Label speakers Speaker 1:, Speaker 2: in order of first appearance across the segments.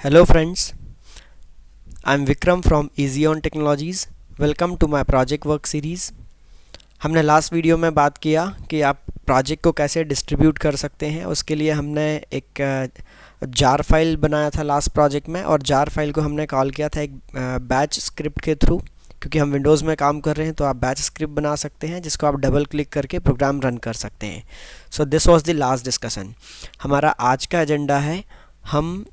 Speaker 1: Hello friends, I'm Vikram from Easy On Technologies. Welcome to my project work series. हमने last video में बात किया कि आप प्रोजेक्ट को कैसे डिस्ट्रीब्यूट कर सकते हैं। उसके लिए हमने एक जार फाइल बनाया था लास्ट प्रोजेक्ट में, और जार फाइल को हमने कॉल किया था एक बैच स्क्रिप्ट के थ्रू। क्योंकि हम विंडोज़ में काम कर रहे हैं तो आप बैच स्क्रिप्ट बना सकते हैं जिसको आप डबल क्लिक करके प्रोग्राम रन कर सकते हैं। So this was the last discussion. हमारा आज का एजेंडा है, हम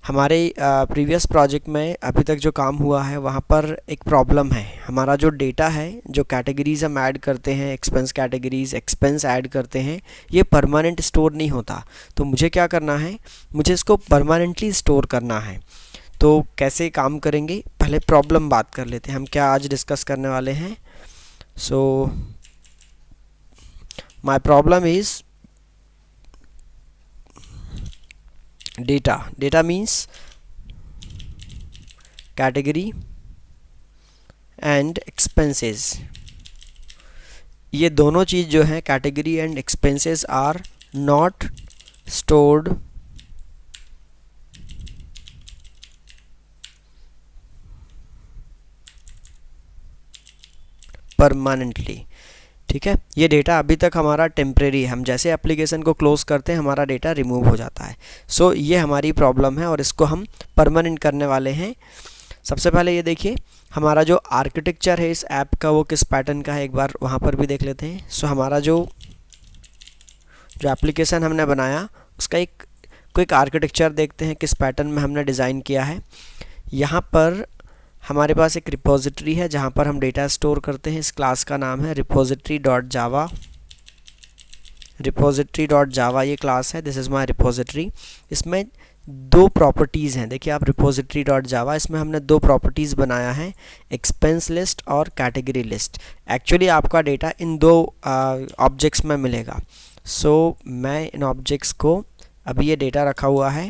Speaker 1: हमारे प्रीवियस प्रोजेक्ट में अभी तक जो काम हुआ है वहाँ पर एक प्रॉब्लम है। हमारा जो डेटा है, जो कैटेगरीज हम ऐड करते हैं, एक्सपेंस कैटेगरीज, एक्सपेंस ऐड करते हैं, ये परमानेंट स्टोर नहीं होता। तो मुझे क्या करना है, मुझे इसको परमानेंटली स्टोर करना है। तो कैसे काम करेंगे, पहले प्रॉब्लम बात कर लेते हैं। हम क्या आज डिस्कस करने वाले हैं। So my problem is data means category and expenses। ये दोनों चीज़ जो है, category and expenses, are not stored permanently. ठीक है, ये डेटा अभी तक हमारा टेम्परेरी है। हम जैसे एप्लीकेशन को क्लोज करते हैं हमारा डेटा रिमूव हो जाता है। सो ये हमारी प्रॉब्लम है और इसको हम परमानेंट करने वाले हैं। सबसे पहले ये देखिए, हमारा जो आर्किटेक्चर है इस ऐप का वो किस पैटर्न का है, एक बार वहाँ पर भी देख लेते हैं। सो हमारा जो एप्लीकेशन हमने बनाया उसका एक क्विक आर्किटेक्चर देखते हैं, किस पैटर्न में हमने डिज़ाइन किया है। यहाँ पर हमारे पास एक रिपोजिटरी है जहाँ पर हम डेटा स्टोर करते हैं। इस क्लास का नाम है repository.java। repository.java ये क्लास है, दिस इज़ माय रिपोजिटरी। इसमें दो प्रॉपर्टीज़ हैं। देखिए आप repository.java, इसमें हमने दो प्रॉपर्टीज़ बनाया है, एक्सपेंस लिस्ट और कैटेगरी लिस्ट। एक्चुअली आपका डेटा इन दो ऑब्जेक्ट्स में मिलेगा। सो मैं इन ऑब्जेक्ट्स को, अभी ये डेटा रखा हुआ है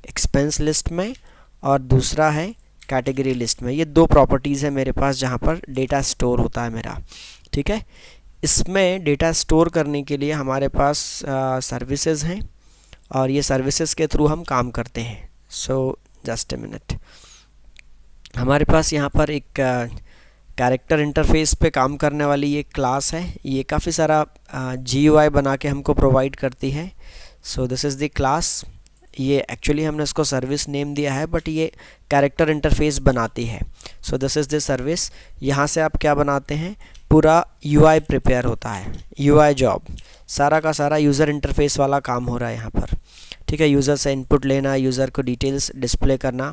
Speaker 1: एक्सपेंस लिस्ट में और दूसरा है कैटेगरी लिस्ट में। ये दो प्रॉपर्टीज़ है मेरे पास जहाँ पर डेटा स्टोर होता है मेरा। ठीक है, इसमें डेटा स्टोर करने के लिए हमारे पास सर्विसेज हैं और ये सर्विसेज के थ्रू हम काम करते हैं। सो जस्ट ए मिनट, हमारे पास यहाँ पर एक कैरेक्टर इंटरफेस पे काम करने वाली ये क्लास है। ये काफ़ी सारा GUI बना के हमको प्रोवाइड करती है। So this is the class. ये एक्चुअली हमने इसको सर्विस नेम दिया है बट ये कैरेक्टर इंटरफेस बनाती है। So this is the service. यहाँ से आप क्या बनाते हैं, पूरा UI प्रिपेयर होता है, UI जॉब, सारा का सारा यूज़र इंटरफेस वाला काम हो रहा है यहाँ पर। ठीक है, यूज़र से इनपुट लेना, यूज़र को डिटेल्स डिस्प्ले करना,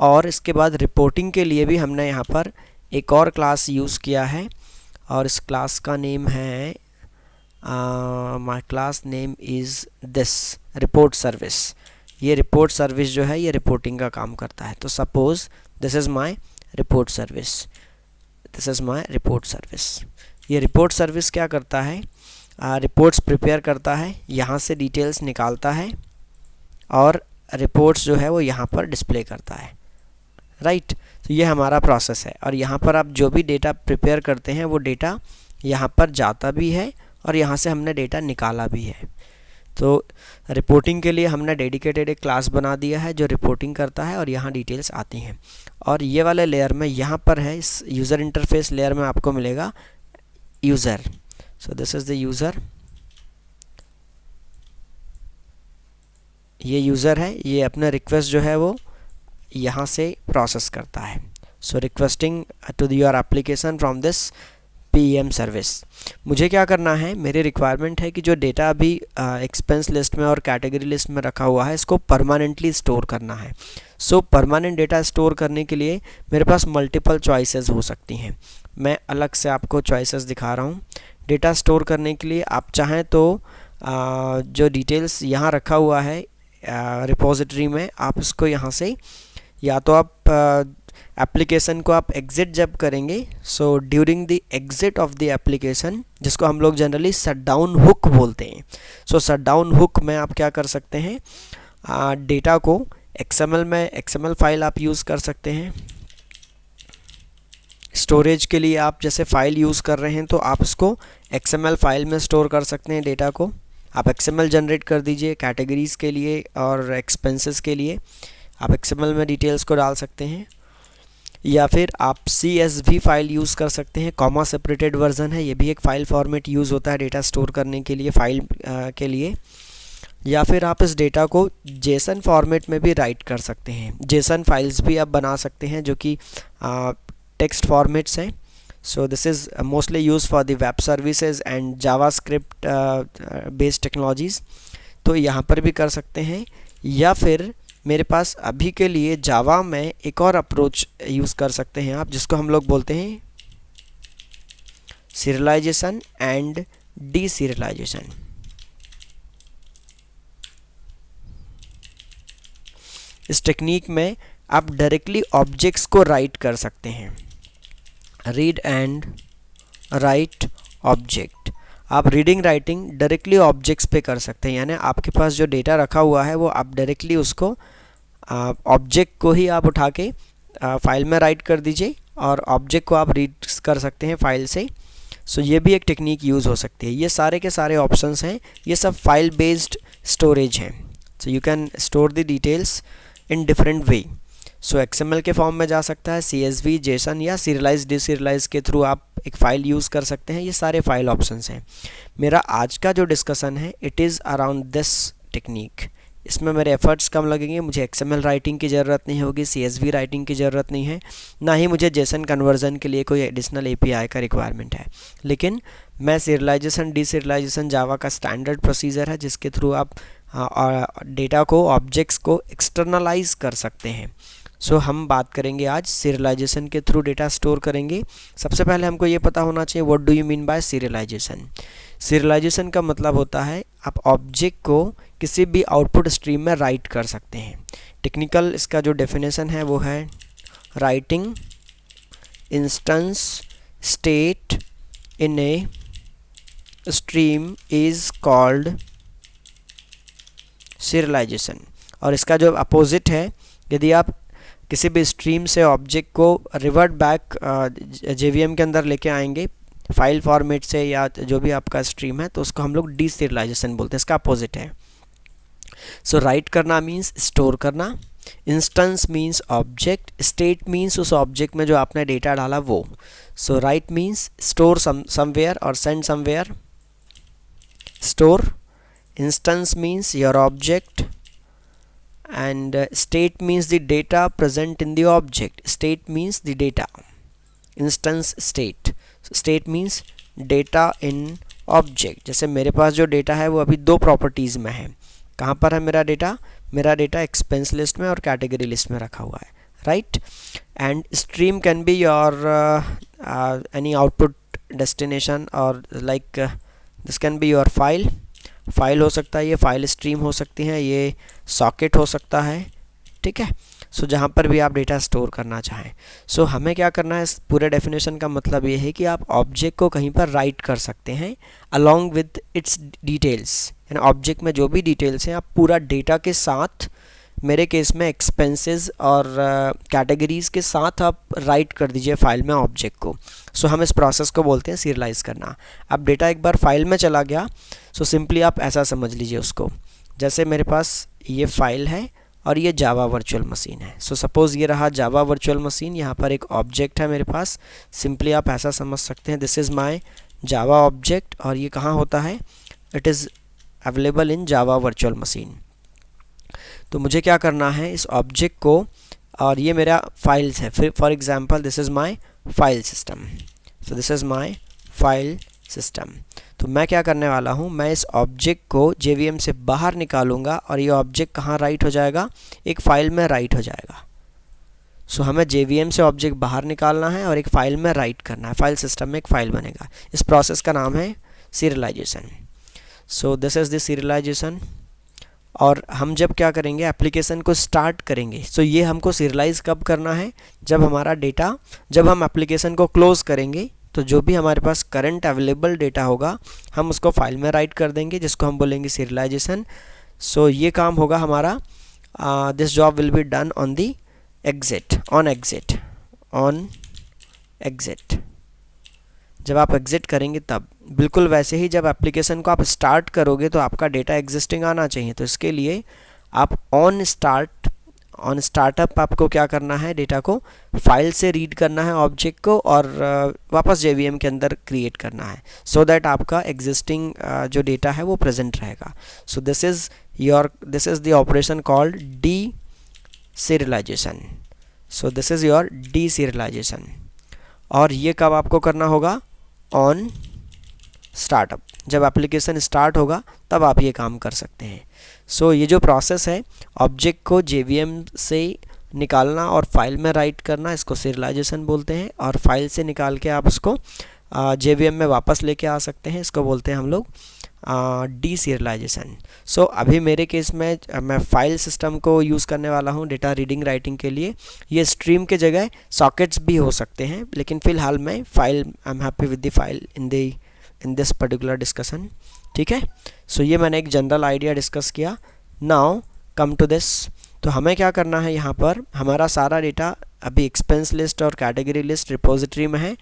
Speaker 1: और इसके बाद रिपोर्टिंग के लिए भी हमने यहाँ पर एक और क्लास यूज़ किया है और इस क्लास का नेम है my class name is this report service. ये रिपोर्ट सर्विस जो है ये रिपोर्टिंग का काम करता है। तो suppose this is my report service, this is my report service. ये रिपोर्ट सर्विस क्या करता है, रिपोर्ट्स प्रिपेयर करता है, यहाँ से डिटेल्स निकालता है और रिपोर्ट्स जो है वो यहाँ पर डिस्प्ले करता है। राइट, तो ये हमारा प्रोसेस है। और यहाँ पर आप जो भी डेटा प्रिपेयर करते हैं वो डेटा यहाँ पर जाता भी है और यहाँ से हमने डेटा निकाला भी है। तो रिपोर्टिंग के लिए हमने डेडिकेटेड एक क्लास बना दिया है जो रिपोर्टिंग करता है और यहाँ डिटेल्स आती हैं। और ये वाले लेयर में यहाँ पर है, इस यूज़र इंटरफेस लेयर में आपको मिलेगा user. So this is the user. ये यूज़र है, ये अपना रिक्वेस्ट जो है वो यहाँ से प्रोसेस करता है। So requesting to your application from this PEM service. मुझे क्या करना है, मेरी रिक्वायरमेंट है कि जो डेटा अभी एक्सपेंस लिस्ट में और कैटेगरी लिस्ट में रखा हुआ है इसको परमानेंटली स्टोर करना है। सो परमानेंट डेटा स्टोर करने के लिए मेरे पास मल्टीपल चॉइसेस हो सकती हैं। मैं अलग से आपको चॉइसेस दिखा रहा हूँ। डेटा स्टोर करने के लिए आप चाहें तो जो डिटेल्स यहाँ रखा हुआ है रिपोजिटरी में, आप इसको यहाँ से, या तो आप एप्लीकेशन को आप एग्ज़िट जब करेंगे, so during the exit of the application, जिसको हम लोग जनरली शट डाउन हुक बोलते हैं। सो शट डाउन हुक में आप क्या कर सकते हैं, डेटा को XML में, XML फाइल आप यूज़ कर सकते हैं। स्टोरेज के लिए आप जैसे फ़ाइल यूज़ कर रहे हैं तो आप इसको XML फाइल में स्टोर कर सकते हैं डेटा को। आप XML जनरेट कर दीजिए कैटेगरीज़ के लिए और एक्सपेंसेस के लिए, आप XML में डिटेल्स को डाल सकते हैं, या फिर आप CSV फाइल यूज़ कर सकते हैं। कॉमा सेपरेटेड वर्जन है, ये भी एक फ़ाइल फॉर्मेट यूज़ होता है डेटा स्टोर करने के लिए, फाइल के लिए। या फिर आप इस डेटा को जेसन फॉर्मेट में भी राइट कर सकते हैं। जेसन फाइल्स भी आप बना सकते हैं जो कि टेक्स्ट फॉर्मेट्स हैं। सो this is mostly use for the web services and JavaScript based technologies. तो यहाँ पर भी कर सकते हैं। या फिर मेरे पास अभी के लिए जावा में एक और अप्रोच यूज़ कर सकते हैं आप, जिसको हम लोग बोलते हैं सीरियलाइजेशन एंड डीसीरियलाइजेशन। इस टेक्निक में आप डायरेक्टली ऑब्जेक्ट्स को राइट कर सकते हैं। रीड एंड राइट ऑब्जेक्ट, आप रीडिंग राइटिंग डायरेक्टली ऑब्जेक्ट्स पे कर सकते हैं। यानी आपके पास जो डेटा रखा हुआ है वो आप डायरेक्टली उसको ऑब्जेक्ट को ही आप उठा के फाइल में राइट कर दीजिए और ऑब्जेक्ट को आप रीड कर सकते हैं फाइल से। सो ये भी एक टेक्निक यूज़ हो सकती है। ये सारे के सारे ऑप्शंस हैं, ये सब फाइल बेस्ड स्टोरेज हैं। सो you can store the details in different way. So XML के फॉर्म में जा सकता है, CSV, जेसन या सीरियलाइज डिसीरियलाइज के थ्रू आप एक फ़ाइल यूज़ कर सकते हैं। ये सारे फाइल ऑप्शंस हैं। मेरा आज का जो डिस्कशन है it is around this technique. इसमें मेरे एफर्ट्स कम लगेंगे, मुझे XML राइटिंग की ज़रूरत नहीं होगी, CSV राइटिंग की ज़रूरत नहीं है, ना ही मुझे जेसन कन्वर्जन के लिए कोई एडिशनल API का रिक्वायरमेंट है। लेकिन मैं सीरियलाइजेशन डीसीरियलाइजेशन जावा का स्टैंडर्ड प्रोसीजर है जिसके थ्रू आप डेटा को, ऑब्जेक्ट्स को एक्सटर्नलाइज कर सकते हैं। सो हम बात करेंगे आज सीरियलाइजेशन के थ्रू डेटा स्टोर करेंगे। सबसे पहले हमको ये पता होना चाहिए what do you mean by serialisation. Serialisation का मतलब होता है आप ऑब्जेक्ट को किसी भी आउटपुट स्ट्रीम में राइट कर सकते हैं। टेक्निकल इसका जो डेफिनेशन है वो है writing instance state in a stream is called serialisation. और इसका जो अपोजिट है, यदि आप किसी भी स्ट्रीम से ऑब्जेक्ट को रिवर्ट बैक JVM के अंदर लेके आएंगे फाइल फॉर्मेट से या जो भी आपका स्ट्रीम है, तो उसको हम लोग डीसीरियलाइजेशन बोलते हैं। इसका अपोजिट है। सो राइट करना मीन्स स्टोर करना, instance means object, state means उस ऑब्जेक्ट में जो आपने डेटा डाला वो। सो राइट मीन्स स्टोर समवेयर और send somewhere, store. Instance means your object, and state means the data present in the object. State means the data. Instance state. So state means data in object. जैसे मेरे पास जो data है वो अभी दो properties में है। कहाँ पर है मेरा डेटा? मेरा डेटा एक्सपेंस लिस्ट में और कैटेगरी लिस्ट में रखा हुआ है, right. And stream can be your any output destination और like this can be your file हो सकता है, ये फाइल स्ट्रीम हो सकती है, ये सॉकेट हो सकता है, ठीक है। सो जहाँ पर भी आप डेटा स्टोर करना चाहें। सो हमें क्या करना है, इस पूरे डेफिनेशन का मतलब ये है कि आप ऑब्जेक्ट को कहीं पर राइट कर सकते हैं अलॉन्ग विद इट्स डिटेल्स। यानी ऑब्जेक्ट में जो भी डिटेल्स हैं आप पूरा डेटा के साथ, मेरे केस में एक्सपेंसेस और कैटेगरीज़ के साथ आप राइट कर दीजिए फाइल में ऑब्जेक्ट को। सो हम इस प्रोसेस को बोलते हैं सीरियलाइज़ करना। अब डेटा एक बार फाइल में चला गया, सो सिंपली आप ऐसा समझ लीजिए उसको, जैसे मेरे पास ये फाइल है और ये जावा वर्चुअल मशीन है। सो सपोज़ ये रहा जावा वर्चुअल मशीन, यहाँ पर एक ऑब्जेक्ट है मेरे पास। सिंपली आप ऐसा समझ सकते हैं, this is my Java object, और ये कहाँ होता है, it is available in Java virtual machine. तो मुझे क्या करना है, इस ऑब्जेक्ट को, और ये मेरा फाइल्स है, फिर for example this is my file system. So this is my file system. तो मैं क्या करने वाला हूँ, मैं इस ऑब्जेक्ट को JVM से बाहर निकालूंगा और ये ऑब्जेक्ट कहाँ राइट हो जाएगा, एक फ़ाइल में राइट हो जाएगा। सो हमें JVM से ऑब्जेक्ट बाहर निकालना है और एक फ़ाइल में राइट करना है, फाइल सिस्टम में एक फ़ाइल बनेगा। इस प्रोसेस का नाम है serialisation. So this is the serialisation. और हम जब क्या करेंगे, एप्लीकेशन को स्टार्ट करेंगे। सो ये हमको सीरियलाइज़ कब करना है, जब हमारा डेटा, जब हम एप्लीकेशन को क्लोज़ करेंगे तो जो भी हमारे पास करंट अवेलेबल डेटा होगा हम उसको फाइल में राइट कर देंगे, जिसको हम बोलेंगे सीरियलाइजेशन। सो ये काम होगा हमारा, this job will be done on the exit, on exit. जब आप एग्जिट करेंगे तब, बिल्कुल वैसे ही जब एप्लीकेशन को आप स्टार्ट करोगे तो आपका डेटा एग्जिस्टिंग आना चाहिए। तो इसके लिए आप ऑन स्टार्टअप आपको क्या करना है, डेटा को फाइल से रीड करना है ऑब्जेक्ट को और वापस JVM के अंदर क्रिएट करना है, सो दैट आपका एग्जिस्टिंग जो डेटा है वो प्रेजेंट रहेगा. सो this is the operation called D serialisation. So this is your D serialisation. और ये कब आपको करना होगा, ऑन स्टार्टअप. जब एप्लीकेशन स्टार्ट होगा तब आप ये काम कर सकते हैं. सो ये जो प्रोसेस है ऑब्जेक्ट को JVM से निकालना और फाइल में राइट करना, इसको सीरियलाइजेशन बोलते हैं. और फाइल से निकाल के आप उसको JVM में वापस लेके आ सकते हैं, इसको बोलते हैं हम लोग डी सीरियलाइजेशन. सो अभी मेरे केस में मैं फाइल सिस्टम को यूज़ करने वाला हूँ डेटा रीडिंग राइटिंग के लिए. ये स्ट्रीम के जगह सॉकेट्स भी हो सकते हैं, लेकिन फ़िलहाल मैं file, I am happy with the file in this particular discussion. ठीक है. सो ये मैंने एक जनरल आइडिया डिस्कस किया. Now come to this. तो हमें क्या करना है, यहाँ पर हमारा सारा डेटा अभी एक्सपेंस लिस्ट और कैटेगरी लिस्ट रिपोजिटरी में है.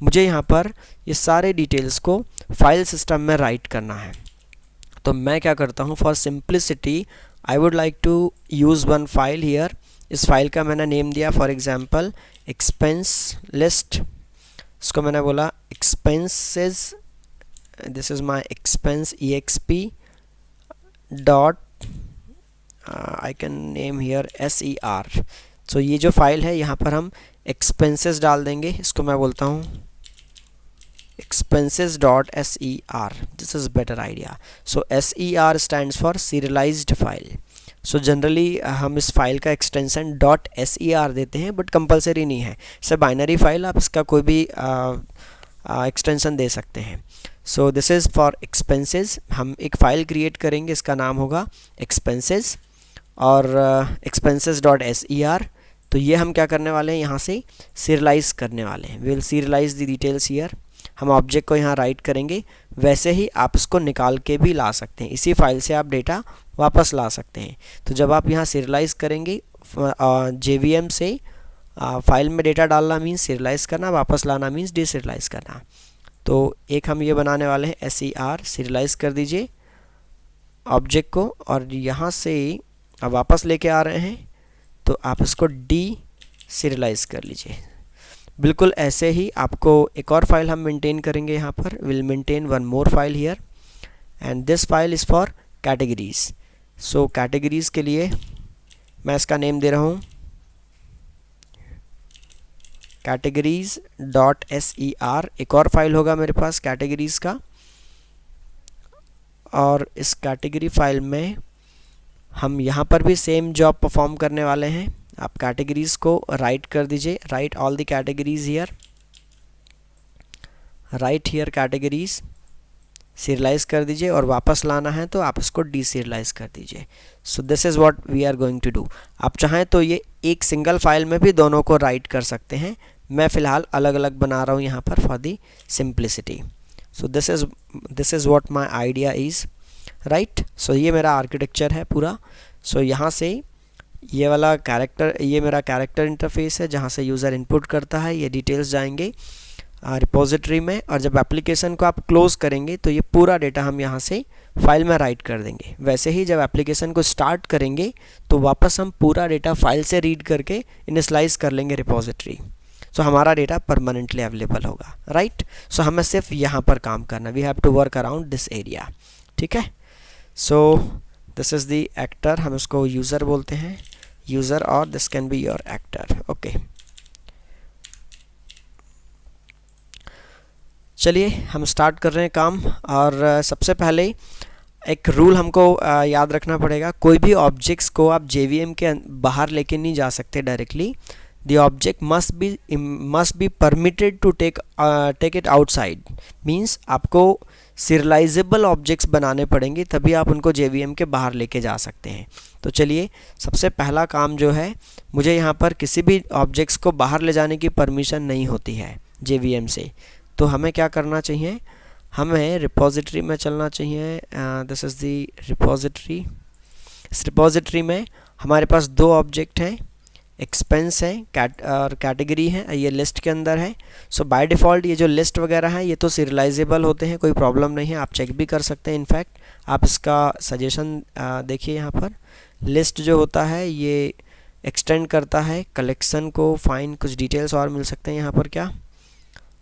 Speaker 1: मुझे यहाँ पर ये सारे डिटेल्स को फाइल सिस्टम में राइट करना है. तो मैं क्या करता हूँ, for simplicity I would like to use one file here. इस फाइल का मैंने नेम दिया फॉर एग्जांपल एक्सपेंस लिस्ट. इसको मैंने बोला expenses, this is my expense exp dot I can name here ser. so ये जो फाइल है यहाँ पर हम expenses डाल देंगे. इसको मैं बोलता हूँ expenses dot ser. this is better idea. so ser stands for serialized file. so generally हम इस फाइल का एक्सटेंशन .ser देते हैं, बट कंपलसरी नहीं है. इसे बाइनरी फाइल, आप इसका कोई भी एक्सटेंशन दे सकते हैं. सो दिस इज़ फॉर एक्सपेंसेस. हम एक फ़ाइल क्रिएट करेंगे, इसका नाम होगा एक्सपेंसेस और expenses.ser. तो ये हम क्या करने वाले हैं, यहाँ से सीरियलाइज़ करने वाले हैं. We will serialize the details here. हम ऑब्जेक्ट को यहाँ राइट करेंगे. वैसे ही आप इसको निकाल के भी ला सकते हैं, इसी फाइल से आप डेटा वापस ला सकते हैं. तो जब आप यहाँ सीरियलाइज़ करेंगे, JVM से फाइल में डेटा डालना मीन्स सीरियलाइज़ करना, वापस लाना मीन्स डीसीरियलाइज़ करना. तो एक हम ये बनाने वाले हैं SER. सीरियलाइज़ कर दीजिए ऑब्जेक्ट को और यहाँ से अब वापस लेके आ रहे हैं, तो आप इसको डी सीरियलाइज़ कर लीजिए. बिल्कुल ऐसे ही आपको एक और फाइल हम मेंटेन करेंगे. यहाँ पर will maintain one more file here and this file is for categories. So categories के लिए मैं इसका नेम दे रहा हूँ categories.ser. एक और फाइल होगा मेरे पास कैटेगरीज़ का, और इस कैटेगरी फाइल में हम यहाँ पर भी सेम जॉब परफॉर्म करने वाले हैं. आप कैटेगरीज़ को राइट कर दीजिए. Write all the categories here. Write here categories. Serialize कर दीजिए और वापस लाना है तो आप इसको डीसीरियलाइज़ कर दीजिए. So this is what we are going to do. आप चाहें तो ये एक सिंगल फाइल में भी दोनों को राइट कर सकते हैं. मैं फ़िलहाल अलग अलग बना रहा हूँ यहाँ पर for the simplicity. So this is what my idea is, right. So ये मेरा आर्किटेक्चर है पूरा. सो यहाँ से ये वाला कैरेक्टर, ये मेरा कैरेक्टर इंटरफेस है जहाँ से यूज़र इनपुट करता है. ये डिटेल्स जाएंगे रिपोजिटरी में, और जब एप्लीकेशन को आप क्लोज़ करेंगे तो ये पूरा डेटा हम यहाँ से फाइल में राइट कर देंगे. वैसे ही जब एप्लीकेशन को स्टार्ट करेंगे तो वापस हम पूरा डेटा फाइल से रीड करके इनिशियलाइज़ कर लेंगे रिपोजिटरी. सो हमारा डेटा परमानेंटली अवेलेबल होगा, राइट. सो हमें सिर्फ यहाँ पर काम करना. We have to work around this area. ठीक है. So this is the actor. हम इसको यूज़र बोलते हैं, यूज़र, और this can be your actor. Okay. चलिए हम स्टार्ट कर रहे हैं काम. और सबसे पहले एक रूल हमको याद रखना पड़ेगा. कोई भी ऑब्जेक्ट्स को आप JVM के बाहर लेके नहीं जा सकते directly. the object must be permitted to take it outside. Means आपको सीरियलाइजेबल ऑब्जेक्ट्स बनाने पड़ेंगे, तभी आप उनको JVM के बाहर लेके जा सकते हैं. तो चलिए सबसे पहला काम जो है, मुझे यहाँ पर किसी भी ऑब्जेक्ट्स को बाहर ले जाने की परमिशन नहीं होती है JVM से. तो हमें क्या करना चाहिए, हमें रिपोजिटरी में चलना चाहिए. This is the repository. इस रिपोजिटरी में हमारे पास दो ऑब्जेक्ट हैं, एक्सपेंस है और कैटेगरी है. ये लिस्ट के अंदर है. सो बाय डिफ़ॉल्ट ये जो लिस्ट वगैरह है ये तो सीरियलाइजेबल होते हैं, कोई प्रॉब्लम नहीं है, आप चेक भी कर सकते हैं. इनफैक्ट आप इसका सजेशन देखिए. यहाँ पर लिस्ट जो होता है ये एक्सटेंड करता है कलेक्शन को, फाइन कुछ डिटेल्स और मिल सकते हैं यहाँ पर क्या।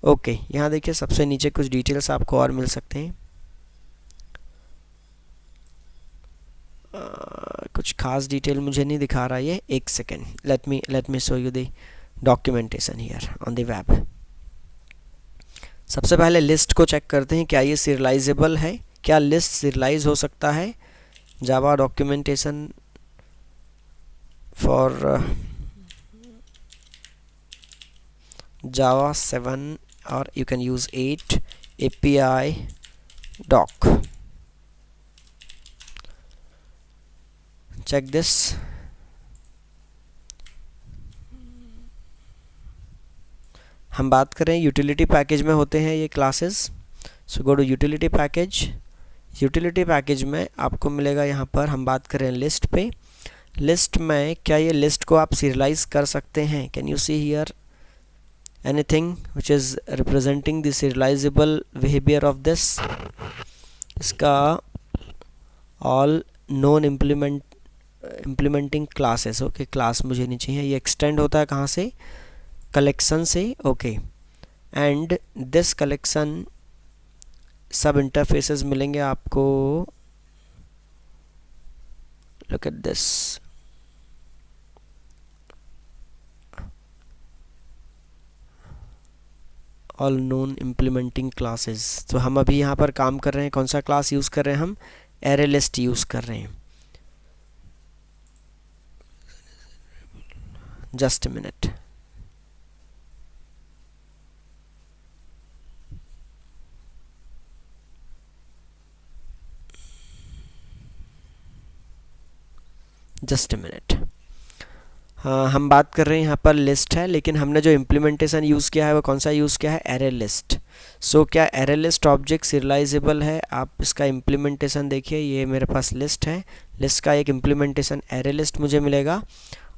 Speaker 1: ओके यहाँ देखिए सबसे नीचे कुछ डिटेल्स आपको और मिल सकते हैं। कुछ खास डिटेल मुझे नहीं दिखा रहा ये, एक second, let me show you the documentation here on the web. सबसे पहले लिस्ट को चेक करते हैं क्या ये सीरियलाइजेबल है, क्या लिस्ट सीरियलाइज हो सकता है। जावा documentation for Java 7 or you can use 8 API doc. Check this. हम बात करें यूटिलिटी पैकेज में होते हैं ये classes. So go to utility package. Utility package में आपको मिलेगा यहाँ पर, हम बात करें लिस्ट पे। लिस्ट में क्या ये लिस्ट को आप सीरियलाइज कर सकते हैं। Can you see here anything which is representing the serializable behavior of this। इसका all non implementing classes, okay class मुझे नहीं चाहिए, ये एक्सटेंड होता है कहाँ से, कलेक्शन से, ओके। एंड दिस कलेक्शन सब इंटरफेसेस मिलेंगे आपको, look at this, all known implementing classes. तो हम अभी यहाँ पर काम कर रहे हैं, कौन सा क्लास यूज़ कर रहे हैं हम, एरे लिस्ट यूज़ कर रहे हैं। Just a minute. Just a minute. हाँ हम बात कर रहे हैं यहाँ पर लिस्ट है, लेकिन हमने जो इम्प्लीमेंटेशन यूज़ किया है वो कौन सा यूज़ किया है, एरे लिस्ट। सो क्या एरे लिस्ट ऑब्जेक्ट सीरियलाइजेबल है। आप इसका इम्प्लीमेंटेशन देखिए, ये मेरे पास लिस्ट है, लिस्ट का एक इम्प्लीमेंटेशन एरे लिस्ट मुझे मिलेगा।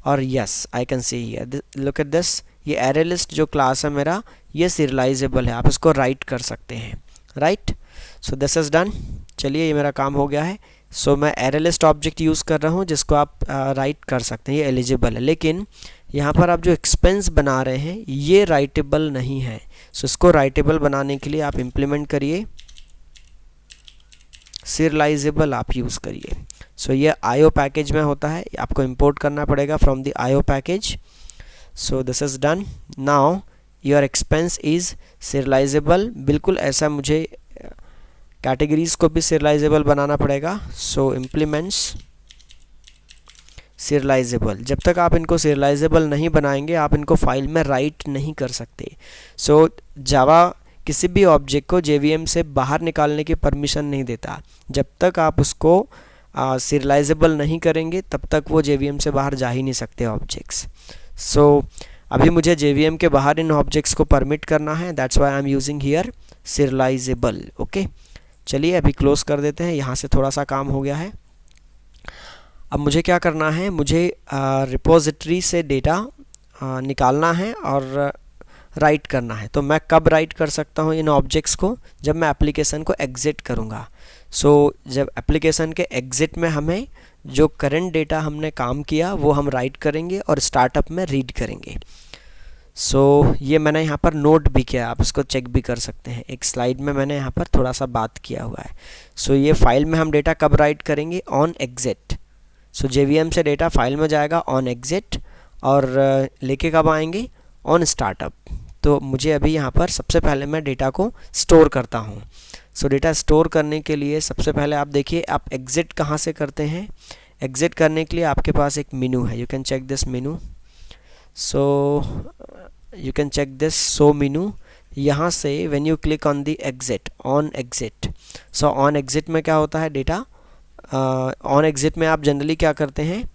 Speaker 1: और yes I can see here, look at this, ये एरे लिस्ट जो क्लास है मेरा ये सीरियलाइजेबल है, आप इसको राइट कर सकते हैं, right. So this is done. चलिए ये मेरा काम हो गया है। सो मैं एरे लिस्ट ऑब्जेक्ट यूज़ कर रहा हूँ जिसको आप राइट कर सकते हैं, ये एलिजिबल है। लेकिन यहाँ पर आप जो एक्सपेंस बना रहे हैं ये राइटेबल नहीं है। सो इसको राइटेबल बनाने के लिए आप इम्प्लीमेंट करिए, सीरियलाइजेबल आप यूज़ करिए। सो ये IO पैकेज में होता है, आपको इंपोर्ट करना पड़ेगा from the IO package. So this is done. Now your expense is serialisable. बिल्कुल ऐसा मुझे कैटेगरीज़ को भी सीरियलाइजेबल बनाना पड़ेगा। सो इम्प्लीमेंट्स सीरियलाइजेबल, जब तक आप इनको सीरियलाइजेबल नहीं बनाएंगे आप इनको फाइल में राइट नहीं कर सकते। सो जावा किसी भी ऑब्जेक्ट को JVM से बाहर निकालने की परमिशन नहीं देता। जब तक आप उसको सीरियलाइजेबल नहीं करेंगे तब तक वो JVM से बाहर जा ही नहीं सकते ऑब्जेक्ट्स। सो अभी मुझे JVM के बाहर इन ऑब्जेक्ट्स को परमिट करना है, that's why I am using here serialisable, okay. चलिए अभी क्लोज कर देते हैं, यहाँ से थोड़ा सा काम हो गया है। अब मुझे क्या करना है, मुझे रिपोजिटरी से डेटा निकालना है और राइट करना है। तो मैं कब राइट कर सकता हूँ इन ऑब्जेक्ट्स को, जब मैं एप्लीकेशन को एग्जिट करूँगा। सो जब एप्लीकेशन के एग्जिट में हमें जो करंट डेटा हमने काम किया वो हम राइट करेंगे और स्टार्टअप में रीड करेंगे। सो ये मैंने यहाँ पर नोट भी किया, आप इसको चेक भी कर सकते हैं, एक स्लाइड में मैंने यहाँ पर थोड़ा सा बात किया हुआ है। सो ये फाइल में हम डेटा कब राइट करेंगे, ऑन एग्जिट। सो JVM से डेटा फाइल में जाएगा ऑन एग्जिट और लेके कब आएंगे, ऑन स्टार्टअप। तो मुझे अभी यहाँ पर सबसे पहले मैं डेटा को स्टोर करता हूँ। सो डेटा स्टोर करने के लिए सबसे पहले आप देखिए आप एग्जिट कहाँ से करते हैं। एग्जिट करने के लिए आपके पास एक मेनू है, you can check this menu. So you can check this so menu. यहाँ से when you click on the exit, on exit. So on exit में क्या होता है, डेटा ऑन एग्जिट में आप जनरली क्या करते हैं,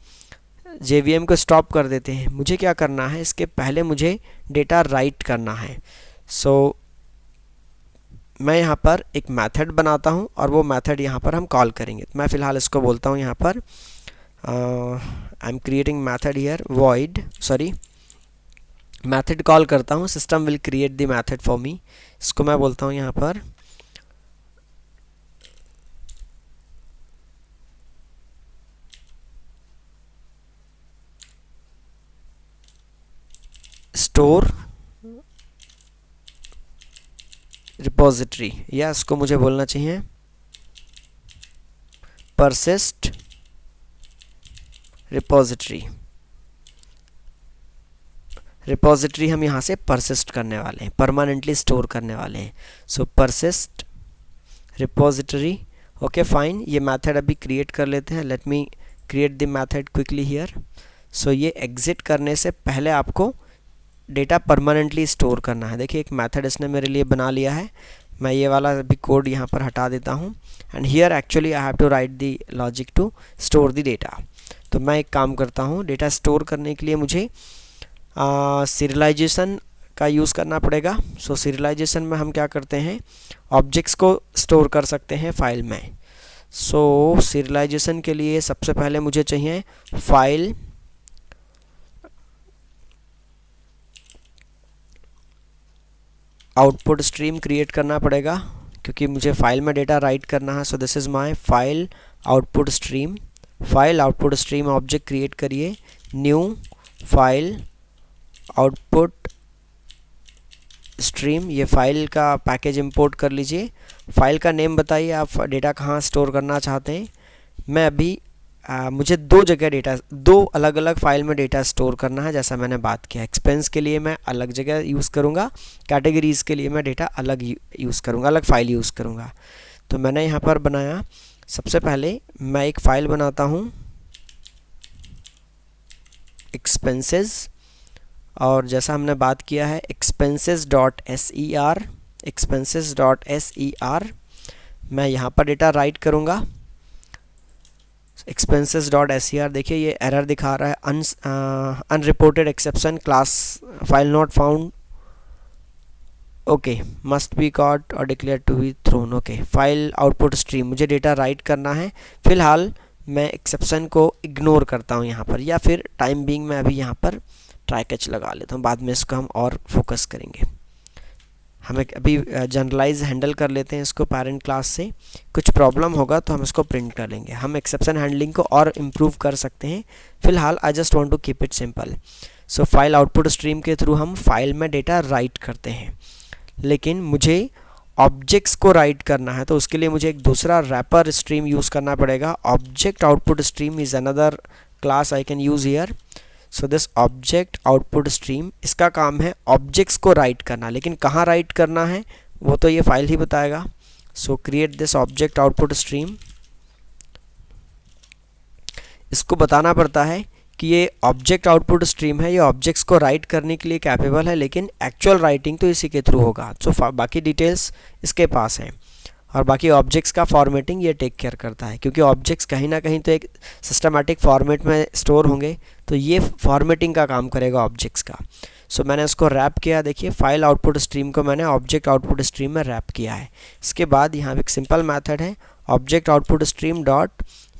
Speaker 1: JVM को स्टॉप कर देते हैं। मुझे क्या करना है, इसके पहले मुझे डेटा राइट करना है। सो मैं यहाँ पर एक मेथड बनाता हूँ और वो मेथड यहाँ पर हम कॉल करेंगे। मैं फ़िलहाल इसको बोलता हूँ यहाँ पर I am creating method here void, sorry method call करता हूँ, system will create the method for me. इसको मैं बोलता हूँ यहाँ पर स्टोर रिपोजिटरी, या इसको मुझे बोलना चाहिए परसिस्ट रिपोजिटरी। रिपोजिटरी हम यहाँ से परसिस्ट करने वाले हैं, परमानेंटली स्टोर करने वाले हैं। So persist repository. Okay fine, ये मेथड अभी क्रिएट कर लेते हैं। Let me create the method quickly here. So ये एग्जिट करने से पहले आपको डेटा परमानेंटली स्टोर करना है। देखिए एक मेथड इसने मेरे लिए बना लिया है। मैं ये वाला अभी कोड यहाँ पर हटा देता हूँ and here actually I have to write the logic to store the data. तो मैं एक काम करता हूँ, डेटा स्टोर करने के लिए मुझे सीरियलाइजेशन का यूज़ करना पड़ेगा। सो सीरियलाइजेशन में हम क्या करते हैं, ऑब्जेक्ट्स को स्टोर कर सकते हैं फाइल में। सो सीरियलाइजेशन के लिए सबसे पहले मुझे चाहिए फाइल आउटपुट स्ट्रीम क्रिएट करना पड़ेगा, क्योंकि मुझे फाइल में डेटा राइट करना है। So this is my file output stream. File output stream object create करिए, न्यू फाइल आउटपुट स्ट्रीम। ये फाइल का पैकेज इंपोर्ट कर लीजिए। फाइल का नेम बताइए, आप डेटा कहाँ स्टोर करना चाहते हैं। मैं अभी मुझे दो जगह डेटा, दो अलग अलग फाइल में डेटा स्टोर करना है, जैसा मैंने बात किया। एक्सपेंस के लिए मैं अलग जगह यूज़ करूँगा, कैटेगरीज़ के लिए मैं डेटा अलग यूज़ करूँगा, अलग फाइल यूज़ करूँगा। तो मैंने यहाँ पर बनाया, सबसे पहले मैं एक फ़ाइल बनाता हूँ एक्सपेंसेस, और जैसा हमने बात किया है expenses.ser, expenses.ser मैं यहाँ पर डेटा राइट करूँगा। expenses.ser देखिए ये एरर दिखा रहा है, unreported exception, class file not found, okay, must be caught or declared to be thrown. Okay, file output stream, मुझे डेटा राइट करना है। फिलहाल मैं एक्सेप्शन को इग्नोर करता हूँ यहाँ पर, या फिर टाइम बीइंग मैं अभी यहाँ पर ट्राई कैच लगा लेता हूँ, बाद में इसको हम और फोकस करेंगे। हमें अभी जनरलाइज हैंडल कर लेते हैं इसको पेरेंट क्लास से, कुछ प्रॉब्लम होगा तो हम इसको प्रिंट कर लेंगे। हम एक्सेप्शन हैंडलिंग को और इम्प्रूव कर सकते हैं। फिलहाल I just want to keep it simple. So file output stream के थ्रू हम फाइल में डेटा राइट करते हैं, लेकिन मुझे ऑब्जेक्ट्स को राइट करना है, तो उसके लिए मुझे एक दूसरा रैपर स्ट्रीम यूज़ करना पड़ेगा। Object output stream is another class I can use here. So this object output stream, इसका काम है ऑब्जेक्ट्स को राइट करना, लेकिन कहाँ राइट करना है वो तो ये फाइल ही बताएगा। सो create this object output stream. इसको बताना पड़ता है कि ये ऑब्जेक्ट आउटपुट स्ट्रीम है, ये ऑब्जेक्ट्स को राइट करने के लिए कैपेबल है, लेकिन एक्चुअल राइटिंग तो इसी के थ्रू होगा। सो बाकी डिटेल्स इसके पास हैं, और बाकी ऑब्जेक्ट्स का फॉर्मेटिंग ये टेक केयर करता है, क्योंकि ऑब्जेक्ट्स कहीं ना कहीं तो एक सिस्टमैटिक फॉर्मेट में स्टोर होंगे, तो ये फॉर्मेटिंग का काम करेगा ऑब्जेक्ट्स का। सो मैंने इसको रैप किया, देखिए फाइल आउटपुट स्ट्रीम को मैंने ऑब्जेक्ट आउटपुट स्ट्रीम में रैप किया है। इसके बाद यहाँ एक सिंपल मेथड है ऑब्जेक्ट आउटपुट स्ट्रीम डॉट,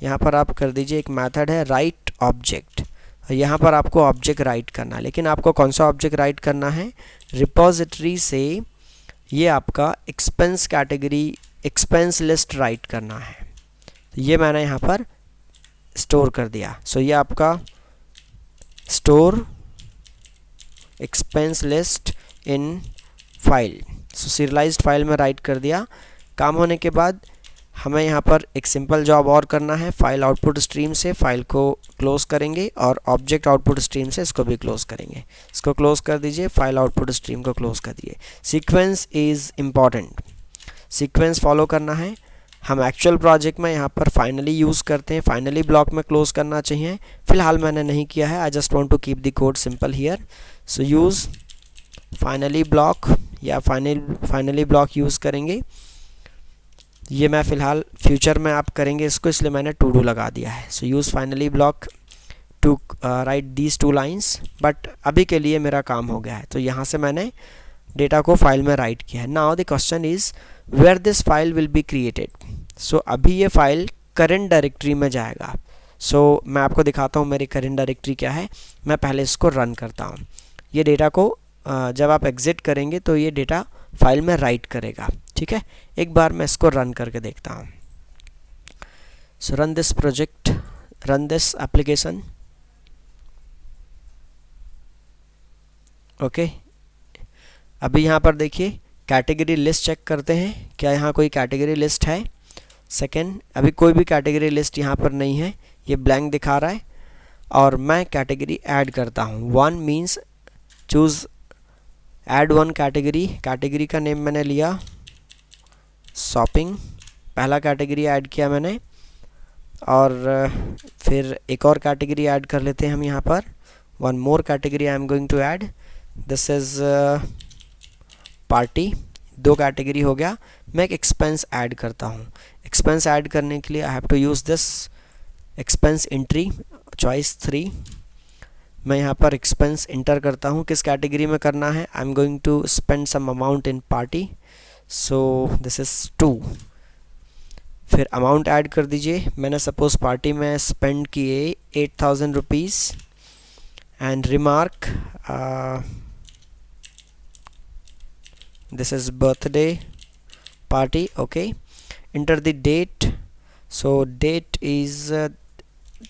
Speaker 1: यहाँ पर आप कर दीजिए एक मेथड है राइट ऑब्जेक्ट। यहाँ पर आपको ऑब्जेक्ट राइट करना है, लेकिन आपको कौन सा ऑब्जेक्ट राइट करना है, रिपोजिटरी से ये आपका expense category expense list right करना है। तो ये मैंने यहाँ पर स्टोर कर दिया। सो ये आपका store expense list in file, so serialised file में राइट कर दिया। काम होने के बाद हमें यहाँ पर एक सिंपल जॉब और करना है। फाइल आउटपुट स्ट्रीम से फाइल को क्लोज करेंगे और ऑब्जेक्ट आउटपुट स्ट्रीम से इसको भी क्लोज करेंगे। इसको क्लोज कर दीजिए, फाइल आउटपुट स्ट्रीम को क्लोज कर दिए। Sequence is important, sequence follow करना है। हम एक्चुअल प्रोजेक्ट में यहाँ पर फाइनली यूज़ करते हैं, फाइनली ब्लॉक में क्लोज करना चाहिए। फिलहाल मैंने नहीं किया है, I just want to keep the code simple here. So use finally block या फाइनली ब्लॉक यूज़ करेंगे। ये मैं फ़िलहाल फ्यूचर में आप करेंगे इसको, इसलिए मैंने टू डू लगा दिया है। So use finally block to write these two lines, but अभी के लिए मेरा काम हो गया है। तो यहाँ से मैंने डेटा को फाइल में राइट किया है। Now the question is where this file will be created. So अभी ये फाइल करंट डायरेक्टरी में जाएगा। सो मैं आपको दिखाता हूँ मेरी करंट डायरेक्टरी क्या है। मैं पहले इसको रन करता हूँ। ये डेटा को जब आप एग्जिट करेंगे तो ये डेटा फाइल में राइट करेगा, ठीक है। एक बार मैं इसको रन करके देखता हूँ। So run this project, run this application. Okay. अभी यहाँ पर देखिए कैटेगरी लिस्ट चेक करते हैं, क्या यहाँ कोई कैटेगरी लिस्ट है। सेकेंड, अभी कोई भी कैटेगरी लिस्ट यहाँ पर नहीं है, ये ब्लैंक दिखा रहा है। और मैं कैटेगरी ऐड करता हूँ। One means choose add one category. Category का नेम मैंने लिया शॉपिंग, पहला कैटेगरी ऐड किया मैंने। और फिर एक और कैटेगरी ऐड कर लेते हैं हम यहाँ पर। One more category I am going to add, this is party. दो कैटेगरी हो गया। मैं एक एक्सपेंस ऐड करता हूँ। एक्सपेंस ऐड करने के लिए I have to use this expense entry, choice 3। मैं यहाँ पर एक्सपेंस इंटर करता हूँ, किस कैटेगरी में करना है। I am going to spend some amount in party, so this is 2। फिर अमाउंट ऐड कर दीजिए। मैंने सपोज़ पार्टी में स्पेंड किए 8000 rupees. And remark, this is birthday party. Okay, enter the date, so date is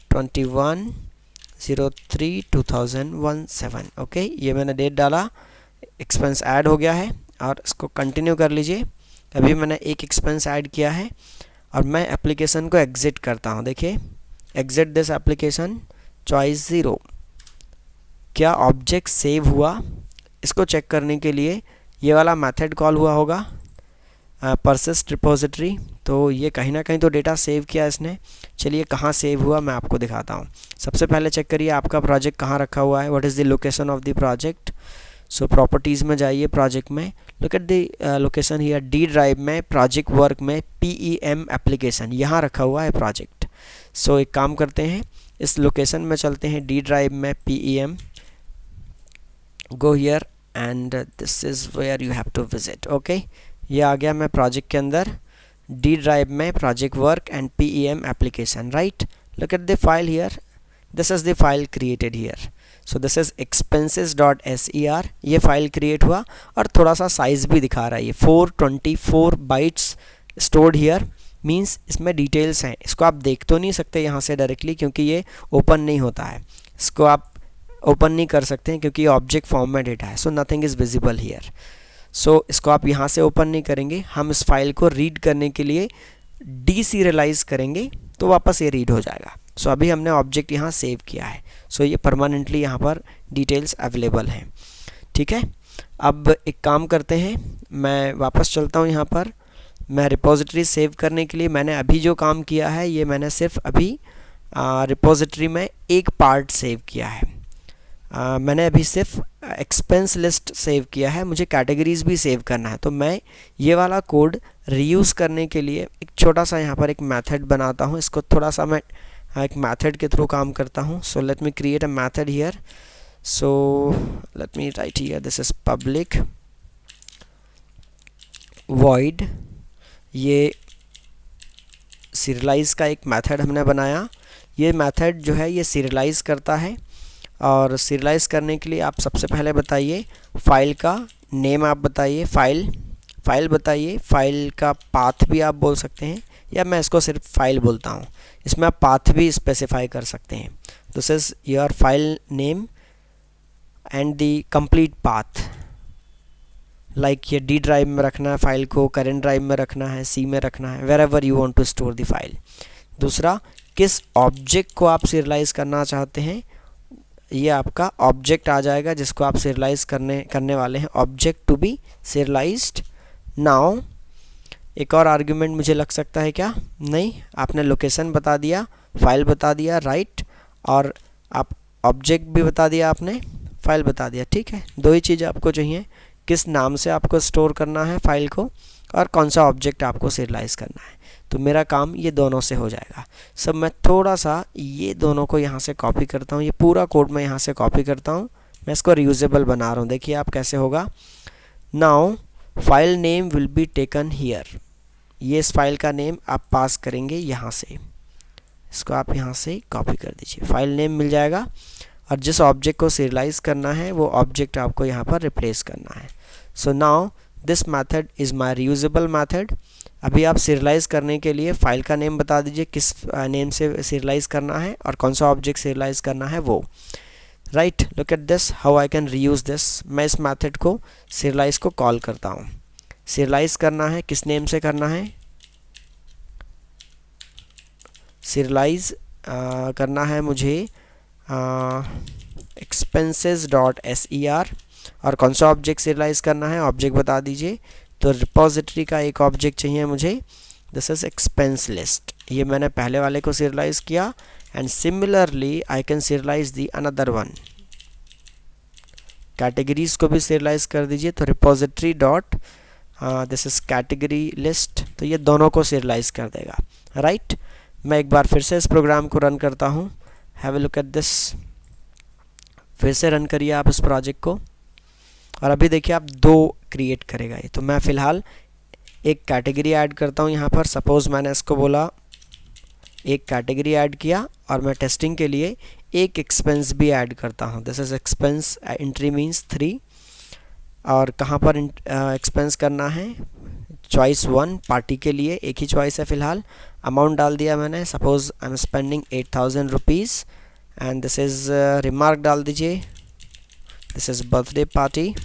Speaker 1: 21/03/2017. Okay, ये मैंने date डाला, expense add हो गया है। और इसको कंटिन्यू कर लीजिए। अभी मैंने एक एक्सपेंस ऐड किया है और मैं एप्लीकेशन को एग्ज़िट करता हूँ। देखिए, एग्ज़िट दिस एप्लीकेशन, चॉइस 0। क्या ऑब्जेक्ट सेव हुआ, इसको चेक करने के लिए ये वाला मेथड कॉल हुआ होगा, परसिस्ट रिपोजिटरी। तो ये कहीं ना कहीं तो डेटा सेव किया इसने। चलिए कहाँ सेव हुआ मैं आपको दिखाता हूँ। सबसे पहले चेक करिए आपका प्रोजेक्ट कहाँ रखा हुआ है। What is the location of the project. So properties में जाइए, प्रोजेक्ट में, look at the location here. D drive में, प्रोजेक्ट वर्क में, PEM एप्लीकेशन, यहाँ रखा हुआ है प्रोजेक्ट। सो एक काम करते हैं, इस लोकेशन में चलते हैं, डी ड्राइव में PEM, go here and this is where you have to visit. okay, ये आ गया मैं प्रोजेक्ट के अंदर, डी ड्राइव में, project work and PEM application, right. Look at the file here, this is the file created here. So this is expenses.ser। ये file create हुआ और थोड़ा सा साइज़ भी दिखा रहा है, ये 424 बाइट्स स्टोर्ड हियर, मीन्स इसमें डिटेल्स हैं। इसको आप देख तो नहीं सकते यहाँ से डायरेक्टली, क्योंकि ये ओपन नहीं होता है। इसको आप ओपन नहीं कर सकते हैं क्योंकि ये ऑब्जेक्ट फॉर्म में डेटा है। So nothing is visible here. So इसको आप यहाँ से ओपन नहीं करेंगे। हम इस फाइल को रीड करने के लिए डीसीरियलाइज करेंगे तो वापस ये रीड हो जाएगा। सो अभी हमने ऑब्जेक्ट यहाँ सेव किया है। सो ये परमानेंटली यहाँ पर डिटेल्स अवेलेबल हैं। ठीक है, अब एक काम करते हैं, मैं वापस चलता हूँ यहाँ पर। मैं रिपोजिटरी सेव करने के लिए मैंने अभी जो काम किया है, ये मैंने सिर्फ अभी रिपोजिटरी में एक पार्ट सेव किया है। मैंने अभी सिर्फ एक्सपेंस लिस्ट सेव किया है, मुझे कैटेगरीज़ भी सेव करना है। तो मैं ये वाला कोड रीयूज़ करने के लिए एक छोटा सा यहाँ पर एक मेथड बनाता हूँ। इसको थोड़ा सा मैं एक मेथड के थ्रू काम करता हूँ। So let me create a method here. So let me right here, this is public void. ये सीरियलाइज़ का एक मेथड हमने बनाया। ये मेथड जो है ये सीरियलाइज़ करता है। और सीरियलाइज़ करने के लिए आप सबसे पहले बताइए फाइल का नेम, आप बताइए फाइल बताइए। फाइल का पाथ भी आप बोल सकते हैं, या मैं इसको सिर्फ फाइल बोलता हूँ। इसमें आप पाथ भी स्पेसिफाई कर सकते हैं। This is your file name and the complete path. Like ये डी ड्राइव में रखना है फाइल को, करेंट ड्राइव में रखना है, सी में रखना है, wherever you want to store the file. दूसरा, किस ऑब्जेक्ट को आप सीरियलाइज़ करना चाहते हैं, ये आपका ऑब्जेक्ट आ जाएगा जिसको आप सीरियलाइज़ करने वाले हैं। Object to be serialized now. एक और आर्ग्यूमेंट मुझे लग सकता है क्या, नहीं, आपने लोकेशन बता दिया, फाइल बता दिया, राइट, और आप ऑब्जेक्ट भी बता दिया, आपने फाइल बता दिया। ठीक है, दो ही चीज़ आपको चाहिए, किस नाम से आपको स्टोर करना है फाइल को और कौन सा ऑब्जेक्ट आपको सीरियलाइज़ करना है। तो मेरा काम ये दोनों से हो जाएगा। सब मैं थोड़ा सा ये दोनों को यहाँ से कॉपी करता हूँ, ये पूरा कोड मैं यहाँ से कॉपी करता हूँ। मैं इसको रीयूजेबल बना रहा हूँ। देखिए आप कैसे होगा। Now file name will be taken here. ये इस फाइल का नेम आप पास करेंगे यहाँ से, इसको आप यहाँ से कॉपी कर दीजिए, फाइल नेम मिल जाएगा। और जिस ऑब्जेक्ट को सीरियलाइज़ करना है वो ऑब्जेक्ट आपको यहाँ पर रिप्लेस करना है। So now this method is my reusable method. अभी आप सीरियलाइज़ करने के लिए फ़ाइल का नेम बता दीजिए, किस नेम से सीरियलाइज़ करना है और कौन सा ऑब्जेक्ट सीरियलाइज़ करना है वो। Right. Look at this how I can reuse this. मैं इस मेथड को serialize को कॉल करता हूँ। serialize करना है किस नेम से करना है, serialize करना है मुझे expenses डॉट ser। और कौन सा ऑब्जेक्ट serialize करना है, ऑब्जेक्ट बता दीजिए। तो रिपोजिटरी का एक ऑब्जेक्ट चाहिए मुझे, दिस इज एक्सपेंस लिस्ट। ये मैंने पहले वाले को serialize किया and similarly I can serialize the another one. Categories को भी serialize कर दीजिए। तो repository dot this is category list, तो ये दोनों को serialize कर देगा, राइट। मैं एक बार फिर से इस प्रोग्राम को रन करता हूँ। Have a look at this. फिर से रन करिए आप इस प्रोजेक्ट को और अभी देखिए आप दो क्रिएट करेगा ये। तो मैं फ़िलहाल एक कैटेगरी ऐड करता हूँ यहाँ पर। सपोज़ मैंने इसको बोला एक कैटेगरी ऐड किया और मैं टेस्टिंग के लिए एक एक्सपेंस भी ऐड करता हूँ। This is expense entry means 3। और कहाँ पर एक्सपेंस करना है, चॉइस 1 पार्टी के लिए एक ही चॉइस है फ़िलहाल। अमाउंट डाल दिया मैंने, suppose I am spending 8000 rupees and this is remark डाल दीजिए, this is birthday party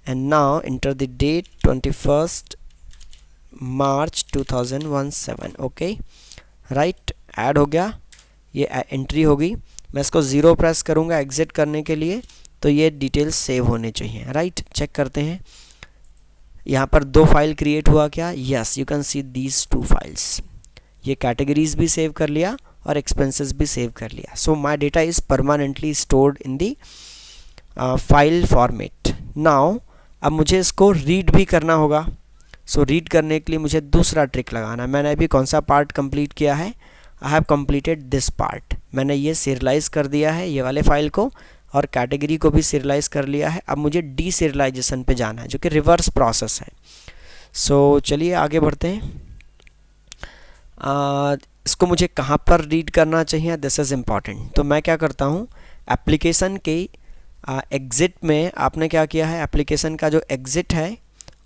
Speaker 1: and now enter the date 21 March 2017। Okay right, add हो गया, ये एंट्री होगी। मैं इसको 0 प्रेस करूँगा एग्ज़िट करने के लिए, तो ये डिटेल्स सेव होने चाहिए, राइट। चेक करते हैं यहाँ पर दो फाइल क्रिएट हुआ क्या, yes you can see these 2 files. ये कैटेगरीज भी सेव कर लिया और एक्सपेंसेस भी सेव कर लिया। So my data is permanently stored in the file format. Now अब मुझे इसको रीड भी करना होगा। सो रीड करने के लिए मुझे दूसरा ट्रिक लगाना है। मैंने अभी कौन सा पार्ट कंप्लीट किया है, I have completed this part. मैंने ये serialize कर दिया है ये वाले फाइल को और कैटेगरी को भी serialize कर लिया है। अब मुझे deserialization पे जाना है जो कि रिवर्स प्रोसेस है। सो चलिए आगे बढ़ते हैं। इसको मुझे कहाँ पर रीड करना चाहिए, दिस इज़ इम्पॉर्टेंट। तो मैं क्या करता हूँ, एप्लीकेशन के एग्ज़िट में आपने क्या किया है, एप्लीकेशन का जो एग्ज़िट है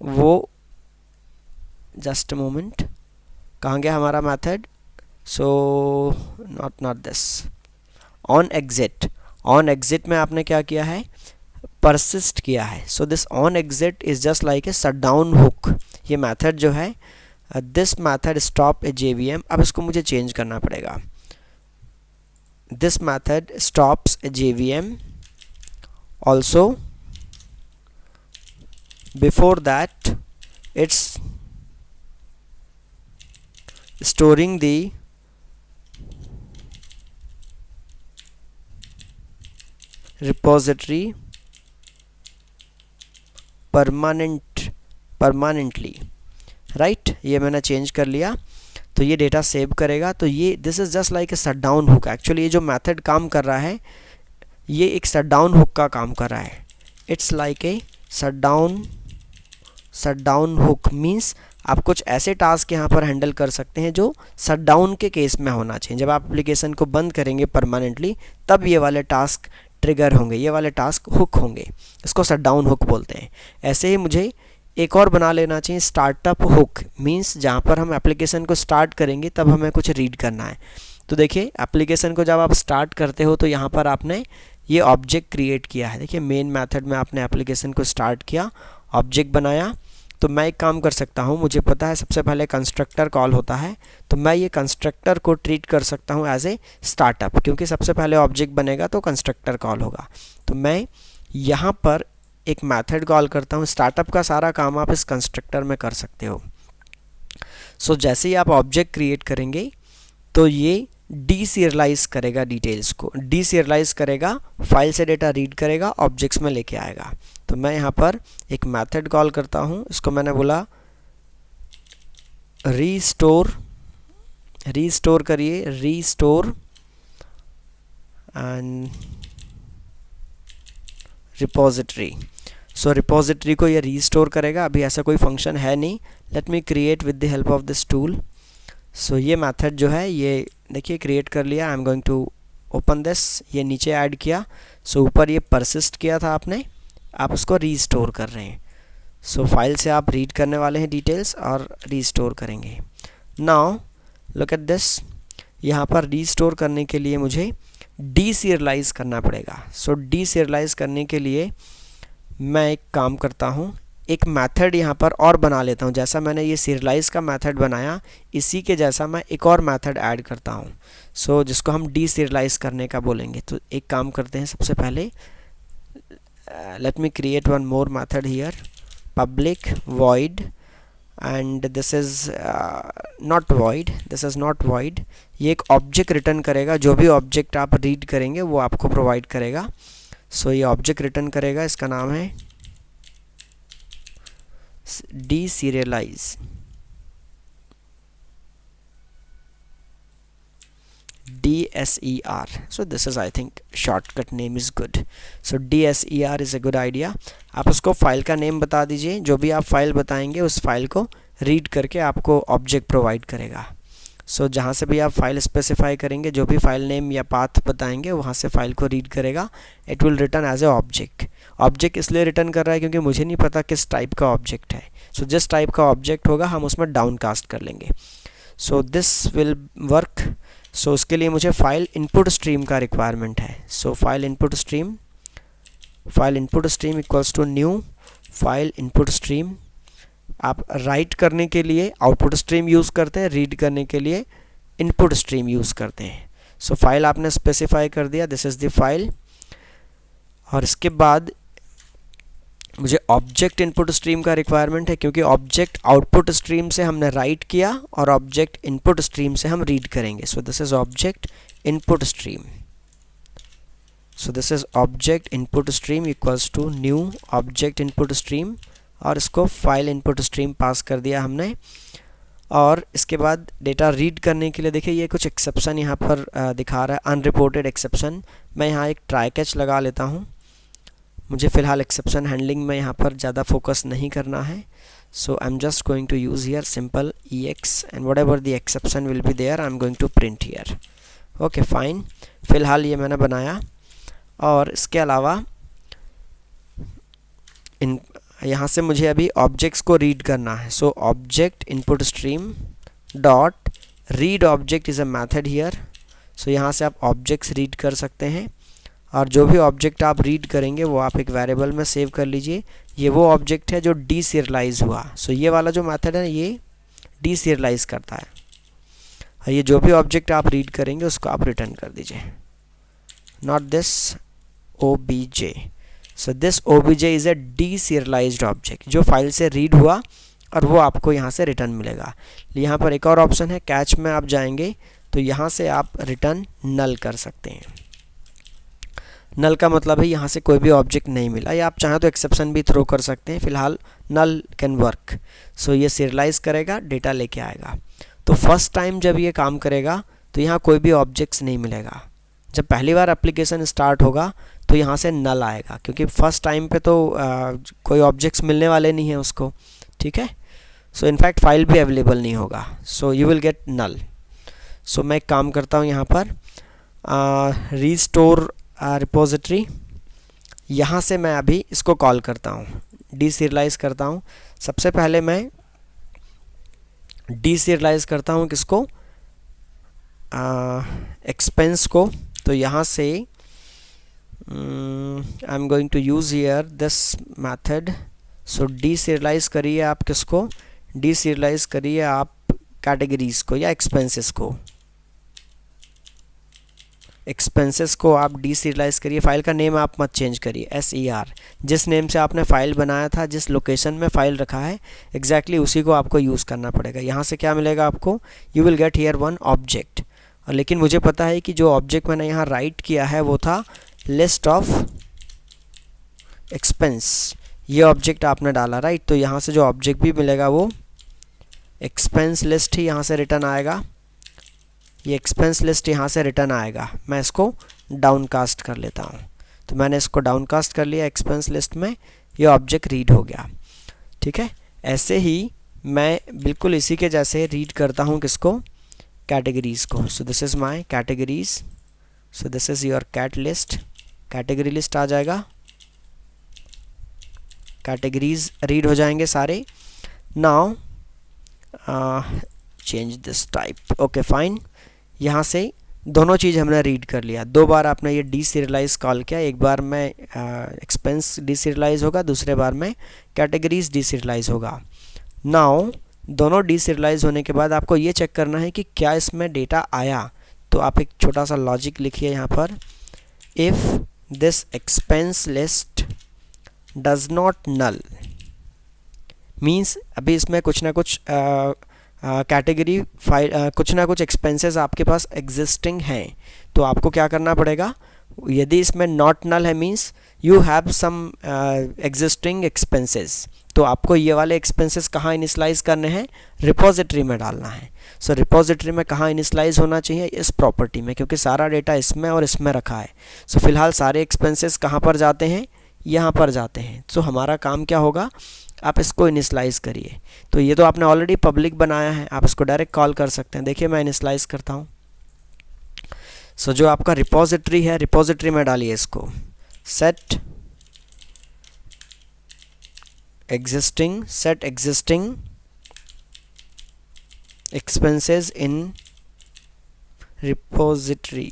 Speaker 1: वो, जस्ट मोमेंट, कहाँ गया हमारा method. So not this, on exit में आपने क्या किया है, परसिस्ट किया है। So this on exit is just like a shut down hook. ये मेथड जो है, this method stop A JVM। अब इसको मुझे चेंज करना पड़ेगा। This method stops A JVM also, before that it's storing the repository permanently, right. ये मैंने चेंज कर लिया तो ये डेटा सेव करेगा। तो ये this is just like a shut down hook. Actually ये जो मेथड काम कर रहा है ये एक शट डाउन हुक का काम कर रहा है। It's like a shut down hook means आप कुछ ऐसे टास्क यहाँ पर हैंडल कर सकते हैं जो शट डाउन के केस में होना चाहिए। जब आप एप्लीकेशन को बंद करेंगे परमानेंटली तब ये वाले टास्क ट्रिगर होंगे, ये वाले टास्क हुक होंगे। इसको शट डाउन हुक बोलते हैं। ऐसे ही मुझे एक और बना लेना चाहिए, स्टार्टअप हुक मीन्स जहाँ पर हम एप्लीकेशन को स्टार्ट करेंगे तब हमें कुछ रीड करना है। तो देखिए एप्लीकेशन को जब आप स्टार्ट करते हो तो यहाँ पर आपने ये ऑब्जेक्ट क्रिएट किया है। देखिए मेन मेथड में आपने एप्लीकेशन को स्टार्ट किया, ऑब्जेक्ट बनाया। तो मैं एक काम कर सकता हूँ, मुझे पता है सबसे पहले कंस्ट्रक्टर कॉल होता है, तो मैं ये कंस्ट्रक्टर को ट्रीट कर सकता हूँ एज ए स्टार्टअप, क्योंकि सबसे पहले ऑब्जेक्ट बनेगा तो कंस्ट्रक्टर कॉल होगा। तो मैं यहाँ पर एक मेथड कॉल करता हूँ। स्टार्टअप का सारा काम आप इस कंस्ट्रक्टर में कर सकते हो। सो जैसे ही आप ऑब्जेक्ट क्रिएट करेंगे तो ये deserialize करेगा, डिटेल्स को deserialize करेगा, फाइल से डेटा रीड करेगा, ऑब्जेक्ट्स में लेके आएगा। तो मैं यहाँ पर एक मेथड कॉल करता हूँ, इसको मैंने बोला रीस्टोर करिए, restore and repository. So repository को ये रीस्टोर करेगा। अभी ऐसा कोई फंक्शन है नहीं, let me create with the help of this tool. So ये मेथड जो है ये देखिए क्रिएट कर लिया। I am going to open this, ये नीचे ऐड किया। सो ऊपर ये परसिस्ट किया था आपने, आप उसको रीस्टोर कर रहे हैं। सो फाइल से आप रीड करने वाले हैं डिटेल्स और रीस्टोर करेंगे। नाउ लुक एट दिस, यहाँ पर रीस्टोर करने के लिए मुझे डीसीरियलाइज करना पड़ेगा। सो डीसीरियलाइज करने के लिए मैं एक काम करता हूँ, एक मेथड यहाँ पर और बना लेता हूँ। जैसा मैंने ये सीरियलाइज का मेथड बनाया, इसी के जैसा मैं एक और मेथड ऐड करता हूँ। सो जिसको हम डीसीरियलाइज करने का बोलेंगे। तो एक काम करते हैं, सबसे पहले let me create one more method here, public void, and this is not void, this is not void। ये एक ऑब्जेक्ट रिटर्न करेगा, जो भी ऑब्जेक्ट आप रीड करेंगे वो आपको प्रोवाइड करेगा। सो ये ऑब्जेक्ट रिटर्न करेगा, इसका नाम है डीसीरियलाइज, DSER। so this is I think shortcut name is good, so DSER is a good idea। आप उसको फाइल का नेम बता दीजिए, जो भी आप फाइल बताएंगे उस फाइल को रीड करके आपको ऑब्जेक्ट प्रोवाइड करेगा। सो जहाँ से भी आप फाइल स्पेसिफाई करेंगे, जो भी फाइल नेम या पाथ बताएंगे वहाँ से फाइल को रीड करेगा। It will return as a object. Object इसलिए रिटर्न कर रहा है क्योंकि मुझे नहीं पता किस टाइप का ऑब्जेक्ट है। सो जिस टाइप का ऑब्जेक्ट होगा हम उसमें डाउन कास्ट कर लेंगे। So this will work. So उसके लिए मुझे फाइल इनपुट स्ट्रीम का रिक्वायरमेंट है। So file input stream equals to new file input stream. आप राइट करने के लिए आउटपुट स्ट्रीम यूज़ करते हैं, रीड करने के लिए इनपुट स्ट्रीम यूज़ करते हैं। सो फाइल आपने स्पेसिफाई कर दिया, दिस इज़ द फाइल। और इसके बाद मुझे ऑब्जेक्ट इनपुट स्ट्रीम का रिक्वायरमेंट है, क्योंकि ऑब्जेक्ट आउटपुट स्ट्रीम से हमने राइट किया और ऑब्जेक्ट इनपुट स्ट्रीम से हम रीड करेंगे। So this is object input stream. So this is object input stream equals to new object input stream, और इसको फाइल इनपुट स्ट्रीम पास कर दिया हमने। और इसके बाद डेटा रीड करने के लिए देखिए ये कुछ एक्सेप्शन यहाँ पर दिखा रहा है, अनरिपोर्टेड एक्सेप्शन। मैं यहाँ एक ट्राई कैच लगा लेता हूँ। मुझे फ़िलहाल एक्सेप्शन हैंडलिंग में यहाँ पर ज़्यादा फोकस नहीं करना है। So I am just going to use here simple EX and whatever the exception will be there I am going to print here. Okay fine, फ़िलहाल ये मैंने बनाया। और इसके अलावा यहाँ से मुझे अभी ऑब्जेक्ट्स को रीड करना है। So object input stream dot read object is a method here. So यहाँ से आप ऑब्जेक्ट्स रीड कर सकते हैं, और जो भी ऑब्जेक्ट आप रीड करेंगे वो आप एक वेरिएबल में सेव कर लीजिए। ये वो ऑब्जेक्ट है जो डीसीरियलाइज हुआ। सो ये वाला जो मेथड है ये डीसीरियलाइज करता है, और ये जो भी ऑब्जेक्ट आप रीड करेंगे उसको आप रिटर्न कर दीजिए, not this OBJ। So this OBJ is a deserialized object, जो फाइल से रीड हुआ और वो आपको यहाँ से रिटर्न मिलेगा। यहाँ पर एक और ऑप्शन है, कैच में आप जाएंगे तो यहाँ से आप रिटर्न नल कर सकते हैं। नल का मतलब है यहाँ से कोई भी ऑब्जेक्ट नहीं मिला, या आप चाहें तो एक्सेप्शन भी थ्रो कर सकते हैं। फ़िलहाल नल कैन वर्क। सो ये सीरियलाइज करेगा, डेटा लेके आएगा। तो फर्स्ट टाइम जब ये काम करेगा तो यहाँ कोई भी ऑब्जेक्ट्स नहीं मिलेगा। जब पहली बार एप्लीकेशन स्टार्ट होगा तो यहाँ से नल आएगा, क्योंकि फर्स्ट टाइम पे तो कोई ऑब्जेक्ट्स मिलने वाले नहीं हैं उसको, ठीक है। सो इनफैक्ट फाइल भी अवेलेबल नहीं होगा। सो यू विल गेट नल। सो मैं एक काम करता हूँ यहाँ पर रीस्टोर रिपोजिटरी, यहाँ से मैं अभी इसको कॉल करता हूँ, डीसीरियलाइज करता हूँ। सबसे पहले मैं डीसीरियलाइज करता हूँ किसको, एक्सपेंस को। तो यहाँ से I am going to use here this method. So deserialize करिए आप किसको, डीसीरियलाइज करिए आप कैटेगरीज़ को या एक्सपेंसेस को। एक्सपेंसेस को आप डीसीरियलाइज करिए। फाइल का नेम आप मत चेंज करिए, SER। जिस नेम से आपने फ़ाइल बनाया था, जिस लोकेशन में फ़ाइल रखा है एग्जैक्टली उसी को आपको यूज़ करना पड़ेगा। यहाँ से क्या मिलेगा आपको, you will get here one object. और लेकिन मुझे पता है कि जो ऑब्जेक्ट मैंने यहाँ राइट किया है वो था लिस्ट ऑफ एक्सपेंस। ये ऑब्जेक्ट आपने डाला राइट, तो यहाँ से जो ऑब्जेक्ट भी मिलेगा वो एक्सपेंस लिस्ट ही यहाँ से रिटर्न आएगा। ये एक्सपेंस लिस्ट यहाँ से रिटर्न आएगा। मैं इसको डाउनकास्ट कर लेता हूँ। तो मैंने इसको डाउनकास्ट कर लिया एक्सपेंस लिस्ट में, ये ऑब्जेक्ट रीड हो गया, ठीक है। ऐसे ही मैं बिल्कुल इसी के जैसे रीड करता हूँ किसको, कैटेगरीज़ को। So this is my categories. So this is your cat list, category list आ जाएगा, कैटेगरीज़ रीड हो जाएंगे सारे। Now change this type, okay fine. यहाँ से दोनों चीज़ हमने रीड कर लिया। 2 बार आपने ये डीसीरियलाइज कॉल किया, एक बार में एक्सपेंस डीसीरियलाइज होगा, दूसरे बार में कैटेगरीज डीसीरियलाइज होगा। नाउ दोनों डीसीरियलाइज होने के बाद आपको ये चेक करना है कि क्या इसमें डेटा आया। तो आप एक छोटा सा लॉजिक लिखिए यहाँ पर, if this expense list does not null, means अभी इसमें कुछ ना कुछ कैटेगरी फाइल कुछ ना कुछ एक्सपेंसेस आपके पास एग्जिस्टिंग हैं। तो आपको क्या करना पड़ेगा, यदि इसमें नॉट नल है means you have some existing expenses, तो आपको ये वाले एक्सपेंसेस कहाँ इनिशलाइज करने हैं, रिपोजिटरी में डालना है। सो रिपोजिटरी में कहाँ इनिशलाइज होना चाहिए, इस प्रॉपर्टी में, क्योंकि सारा डेटा इसमें और इसमें रखा है। सो फिलहाल सारे एक्सपेंसेस कहाँ पर जाते हैं, यहाँ पर जाते हैं। सो हमारा काम क्या होगा, आप इसको इनिशलाइज करिए। तो ये तो आपने ऑलरेडी पब्लिक बनाया है, आप इसको डायरेक्ट कॉल कर सकते हैं। देखिए मैं इनिशलाइज करता हूँ। सो जो आपका रिपोजिटरी है, रिपोजिटरी में डालिए इसको set existing expenses in repository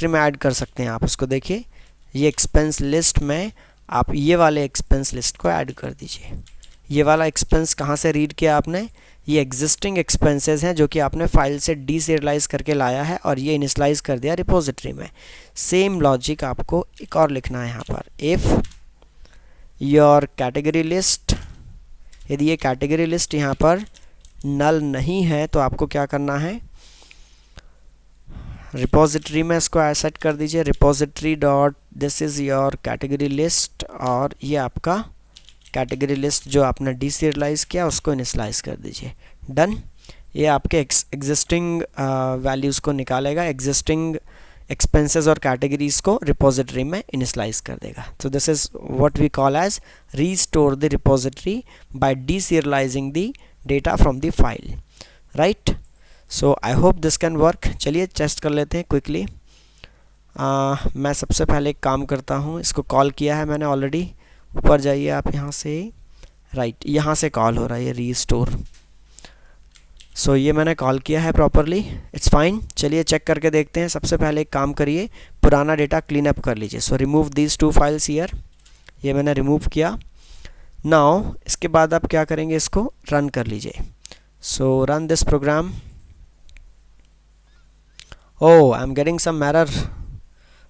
Speaker 1: में ऐड कर सकते हैं आप इसको। देखिए ये एक्सपेंस लिस्ट में आप ये वाले एक्सपेंस लिस्ट को ऐड कर दीजिए। ये वाला एक्सपेंस कहाँ से रीड किया आपने, ये एग्जिस्टिंग एक्सपेंसेस हैं जो कि आपने फाइल से डीसीरियलाइज करके लाया है और ये इनिशलाइज कर दिया रिपोजिटरी में। सेम लॉजिक आपको एक और लिखना है यहाँ पर, इफ़ योर कैटेगरी लिस्ट, यदि ये कैटेगरी लिस्ट यहाँ पर नल नहीं है तो आपको क्या करना है, रिपोजिटरी में इसको सेट कर दीजिए, repository dot this is your category list, और ये आपका कैटेगरी लिस्ट जो आपने डीसीरियलाइज किया उसको इनिशलाइज कर दीजिए। डन। ये आपके एग्जिस्टिंग वैल्यूज़ को निकालेगा, एग्जिस्टिंग एक्सपेंसेस और कैटेगरीज को रिपोजिटरी में इनिशलाइज कर देगा। So this is what we call as restore the repository by deserializing the data from the file, right. So I hope this can work. चलिए test कर लेते हैं क्विकली। मैं सबसे पहले एक काम करता हूँ, इसको कॉल किया है मैंने ऑलरेडी, ऊपर जाइए आप यहाँ से, राइट, यहाँ से कॉल हो रहा है ये रीस्टोर। सो ये मैंने कॉल किया है प्रॉपरली, इट्स फाइन। चलिए चेक करके देखते हैं। सबसे पहले एक काम करिए, पुराना डेटा क्लीन अप कर लीजिए। So remove these 2 files here, ये मैंने रिमूव किया। नाउ इसके बाद आप क्या करेंगे, इसको रन कर लीजिए। So run this program. Oh, I'm getting some error.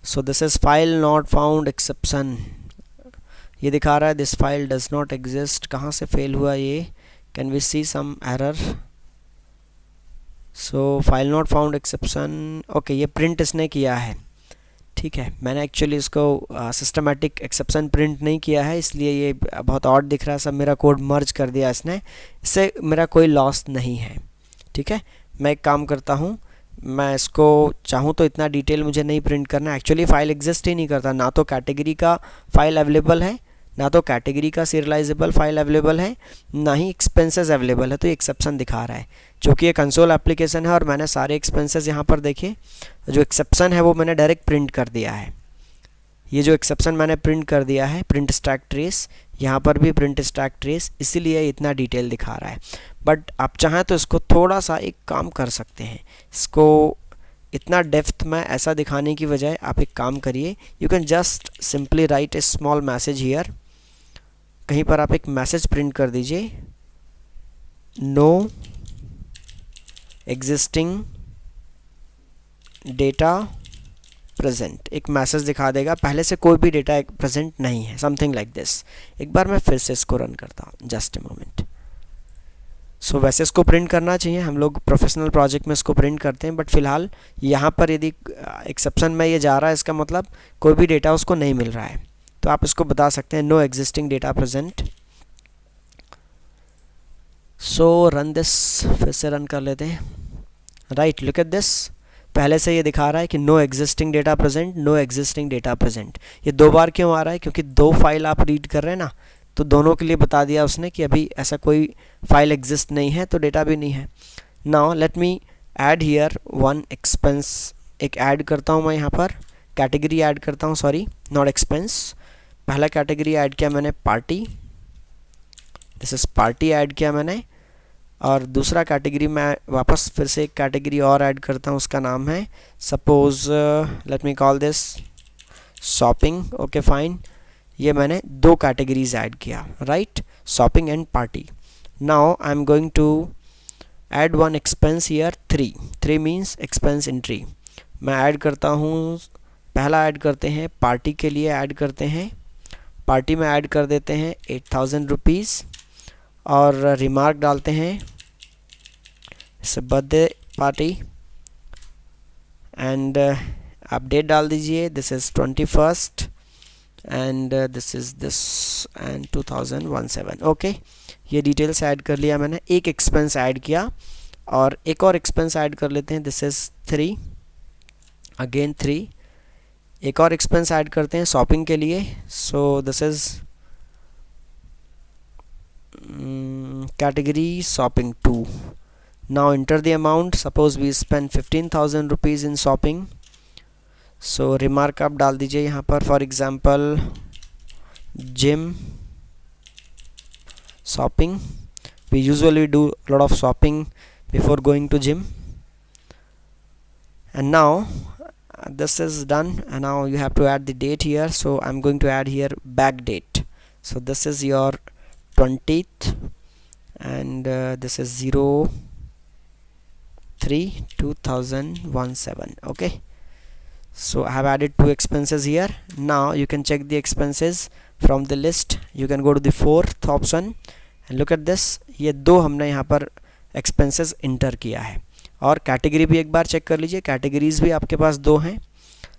Speaker 1: So this is file not found exception. ये दिखा रहा है this file does not exist. कहाँ से फेल हुआ ये? Can we see some error? So file not found exception. Okay, ये print इसने किया है, ठीक है। मैंने एक्चुअली इसको सिस्टमेटिक एक्सेप्शन प्रिंट नहीं किया है, इसलिए ये बहुत ऑड दिख रहा है। सब मेरा कोड मर्ज कर दिया इसने, इससे मेरा कोई लॉस नहीं है, ठीक है। मैं एक काम करता हूँ, मैं इसको चाहूँ तो इतना डिटेल मुझे नहीं प्रिंट करना। एक्चुअली फ़ाइल एग्जिस्ट ही नहीं करता, ना तो कैटेगरी का फ़ाइल अवेलेबल है, ना तो कैटेगरी का सीरियलाइजेबल फ़ाइल अवेलेबल है, ना ही एक्सपेंसेस अवेलेबल है। तो ये एक्सेप्शन दिखा रहा है, क्योंकि ये कंसोल एप्लीकेशन है और मैंने सारे एक्सपेंसेस यहाँ पर देखिए, जो एक्सेप्शन है वो मैंने डायरेक्ट प्रिंट कर दिया है। ये जो एक्सेप्शन मैंने प्रिंट कर दिया है, प्रिंट स्टैक ट्रेस, यहाँ पर भी प्रिंट स्टैक ट्रेस, इसीलिए इतना डिटेल दिखा रहा है। बट आप चाहें तो इसको थोड़ा सा एक काम कर सकते हैं, इसको इतना डेप्थ में ऐसा दिखाने की बजाय आप एक काम करिए, you can just simply write A small message here. कहीं पर आप एक मैसेज प्रिंट कर दीजिए, नो एग्जिस्टिंग डेटा प्रेजेंट, एक मैसेज दिखा देगा, पहले से कोई भी डेटा प्रेजेंट नहीं है, समथिंग लाइक दिस। एक बार मैं फिर से इसको रन करता हूँ, जस्ट ए मोमेंट। सो वैसे इसको प्रिंट करना चाहिए, हम लोग प्रोफेशनल प्रोजेक्ट में इसको प्रिंट करते हैं, बट फिलहाल यहाँ पर यदि एक्सेप्शन में ये जा रहा है, इसका मतलब कोई भी डेटा उसको नहीं मिल रहा है। तो आप इसको बता सकते हैं no existing data present. So run this, फिर से रन कर लेते हैं, राइट। लुक एट दिस, पहले से ये दिखा रहा है कि no existing data present, no existing data present. ये 2 बार क्यों आ रहा है, क्योंकि 2 फाइल आप रीड कर रहे हैं ना, तो दोनों के लिए बता दिया उसने कि अभी ऐसा कोई फाइल एग्जिस्ट नहीं है, तो डेटा भी नहीं है। Now let me add here 1 expense, एक ऐड करता हूँ मैं यहाँ पर, कैटेगरी ऐड करता हूँ, सॉरी नॉट एक्सपेंस। पहला कैटेगरी ऐड किया मैंने party, this is party add किया मैंने। और दूसरा कैटेगरी मैं वापस फिर से एक कैटेगरी और ऐड करता हूँ, उसका नाम है suppose let me call this shopping. Okay fine, ये मैंने दो कैटेगरीज ऐड किया, right, shopping and party. Now I am going to add one expense here, 3 means expense entry. मैं ऐड करता हूँ, पहला ऐड करते हैं पार्टी के लिए, ऐड करते हैं पार्टी में ऐड कर देते हैं 8000 रुपीज़ और रिमार्क डालते हैं इट्स बर्थडे पार्टी एंड आप डेट डाल दीजिए, this is 21st and this is this and 2017। Okay, ये डिटेल्स ऐड कर लिया मैंने। एक एक्सपेंस ऐड किया और एक और एक्सपेंस ऐड कर लेते हैं, दिस इज़ 3 अगेन 3। एक और एक्सपेंस ऐड करते हैं शॉपिंग के लिए, सो this is category shopping 2. Now enter the amount, suppose we spend 15,000 rupees in shopping, so remark आप डाल दीजिए यहाँ पर, for example gym shopping, we usually do a lot of shopping before going to gym. And now this is done, and now you have to add the date here, so I'm going to add here back date. So this is your 20th and this is 03/2017. okay, so I have added two expenses here. Now you can check the expenses from the list. You can go to the 4th option and look at this, ये दो हमने यहाँ पर expenses enter किया है। और category भी एक बार चेक कर लीजिए, कैटेगरीज भी आपके पास दो हैं।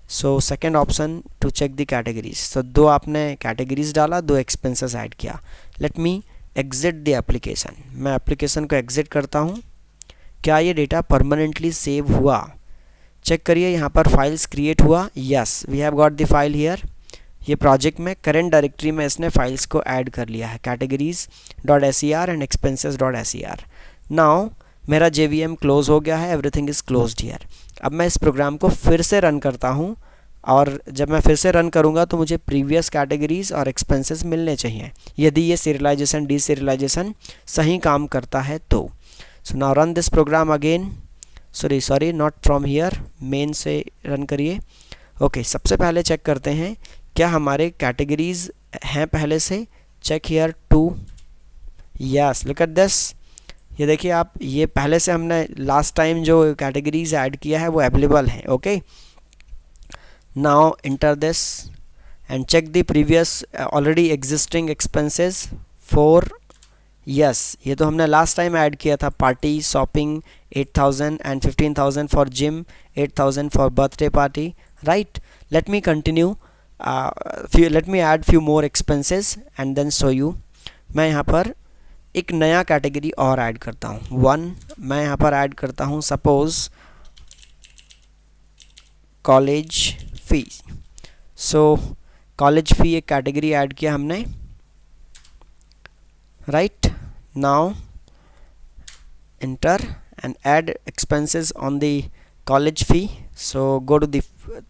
Speaker 1: So second option to check the categories, so दो आपने कैटेगरीज डाला, दो एक्सपेंसेस ऐड किया। Let me exit the application, मैं एप्लीकेशन को एग्जिट करता हूँ। क्या ये डेटा परमानेंटली सेव हुआ? चेक करिए, यहाँ पर फाइल्स क्रिएट हुआ, yes we have got the file here. ये प्रोजेक्ट में करेंट डायरेक्टरी में इसने फाइल्स को ऐड कर लिया है, categories.ser एंड expenses.ser। नाउ मेरा JVM क्लोज हो गया है, एवरीथिंग इज़ क्लोज्ड हियर। अब मैं इस प्रोग्राम को फिर से रन करता हूँ और जब मैं फिर से रन करूँगा तो मुझे प्रीवियस कैटेगरीज और एक्सपेंसेस मिलने चाहिए, यदि ये सीरियलाइजेशन डीसीरियलाइजेशन सही काम करता है तो। So now run this program again, sorry not from here, main से रन करिए। ओके, सबसे पहले चेक करते हैं क्या हमारे कैटेगरीज हैं पहले से। Check here 2, yes look at this, ये देखिए आप, ये पहले से हमने लास्ट टाइम जो कैटेगरीज ऐड किया है वो अवेलेबल है। Okay, now enter this and check the previous already existing expenses 4, yes ये तो हमने लास्ट टाइम ऐड किया था, party shopping 8000 and 15,000 for gym, 8000 for birthday party, right. Let me continue, let me add few more expenses and then show you. मैं यहाँ पर एक नया कैटेगरी और ऐड करता हूँ, 1 मैं यहाँ पर ऐड करता हूँ suppose college fee. So college fee एक कैटेगरी ऐड किया हमने, right. Now enter and add expenses on the college fee. So go to the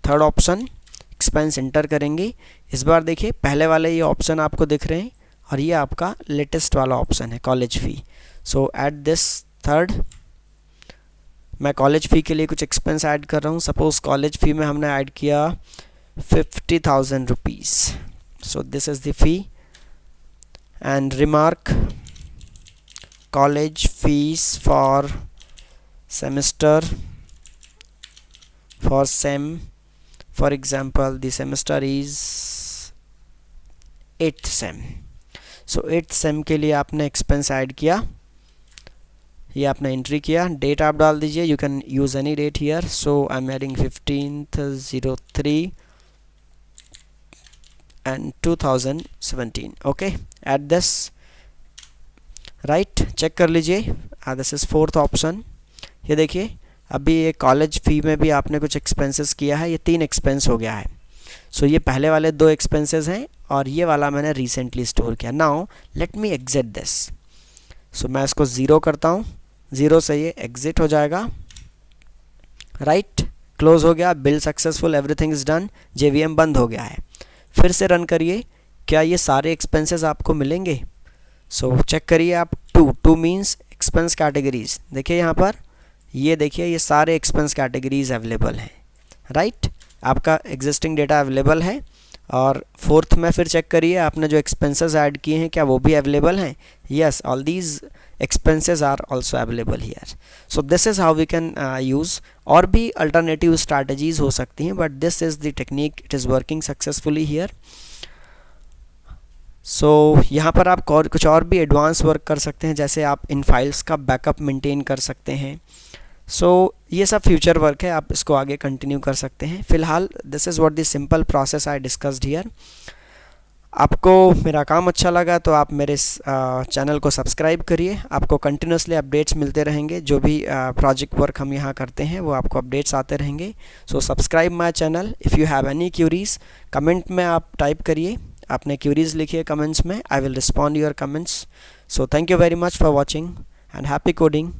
Speaker 1: third option, expense enter करेंगे। इस बार देखिए पहले वाले ये ऑप्शन आपको दिख रहे हैं और ये आपका लेटेस्ट वाला ऑप्शन है college fee. So add this third, मैं कॉलेज फ़ी के लिए कुछ एक्सपेंस ऐड कर रहा हूँ। सपोज़ कॉलेज फ़ी में हमने ऐड किया 50,000 rupees. So this is the fee and remark college fees for semester for same, for example the semester is 8th same. So 8th same के लिए आपने एक्सपेंस ऐड किया, ये आपने एंट्री किया। डेट आप डाल दीजिए, you can use any date here. So I am adding 15/03 and 2017। Okay, at this, right, check कर लीजिए, दिस इज़ 4th ऑप्शन। ये देखिए अभी ये कॉलेज फ़ी में भी आपने कुछ एक्सपेंसेस किया है, ये 3 एक्सपेंस हो गया है। सो ये पहले वाले 2 एक्सपेंसेस हैं और ये वाला मैंने रिसेंटली स्टोर किया। Now let me exit this. So मैं इसको 0 करता हूँ, 0 से ये एग्जिट हो जाएगा, राइट, क्लोज हो गया, bill successful, everything is done, JVM बंद हो गया है। फिर से रन करिए, क्या ये सारे एक्सपेंसेस आपको मिलेंगे? सो चेक करिए आप, 2 मीन्स एक्सपेंस कैटेगरीज, देखिए यहाँ पर, ये देखिए ये सारे एक्सपेंस कैटेगरीज अवेलेबल हैं, राइट। आपका एग्जिस्टिंग डेटा अवेलेबल है। और फोर्थ में फिर चेक करिए आपने जो एक्सपेंसेस ऐड किए हैं क्या वो भी अवेलेबल हैं। Yes, all these expenses are also available here. So this is how we can use, और भी alternative strategies हो सकती हैं, but this is the technique, it is working successfully here. So यहाँ पर आप कुछ और भी एडवांस वर्क कर सकते हैं, जैसे आप इन फाइल्स का बैकअप मेंटेन कर सकते हैं। सो ये सब फ्यूचर वर्क है, आप इसको आगे कंटिन्यू कर सकते हैं। फ़िलहाल this is what the simple process I discussed here. आपको मेरा काम अच्छा लगा तो आप मेरे चैनल को सब्सक्राइब करिए, आपको कंटिन्यूसली अपडेट्स मिलते रहेंगे। जो भी प्रोजेक्ट वर्क हम यहाँ करते हैं वो आपको अपडेट्स आते रहेंगे। So subscribe my channel. If you have any curies, comment में आप टाइप करिए, आपने क्यूरीज लिखिए कमेंट्स में, I will respond your comments. So thank you very much for watching and happy coding.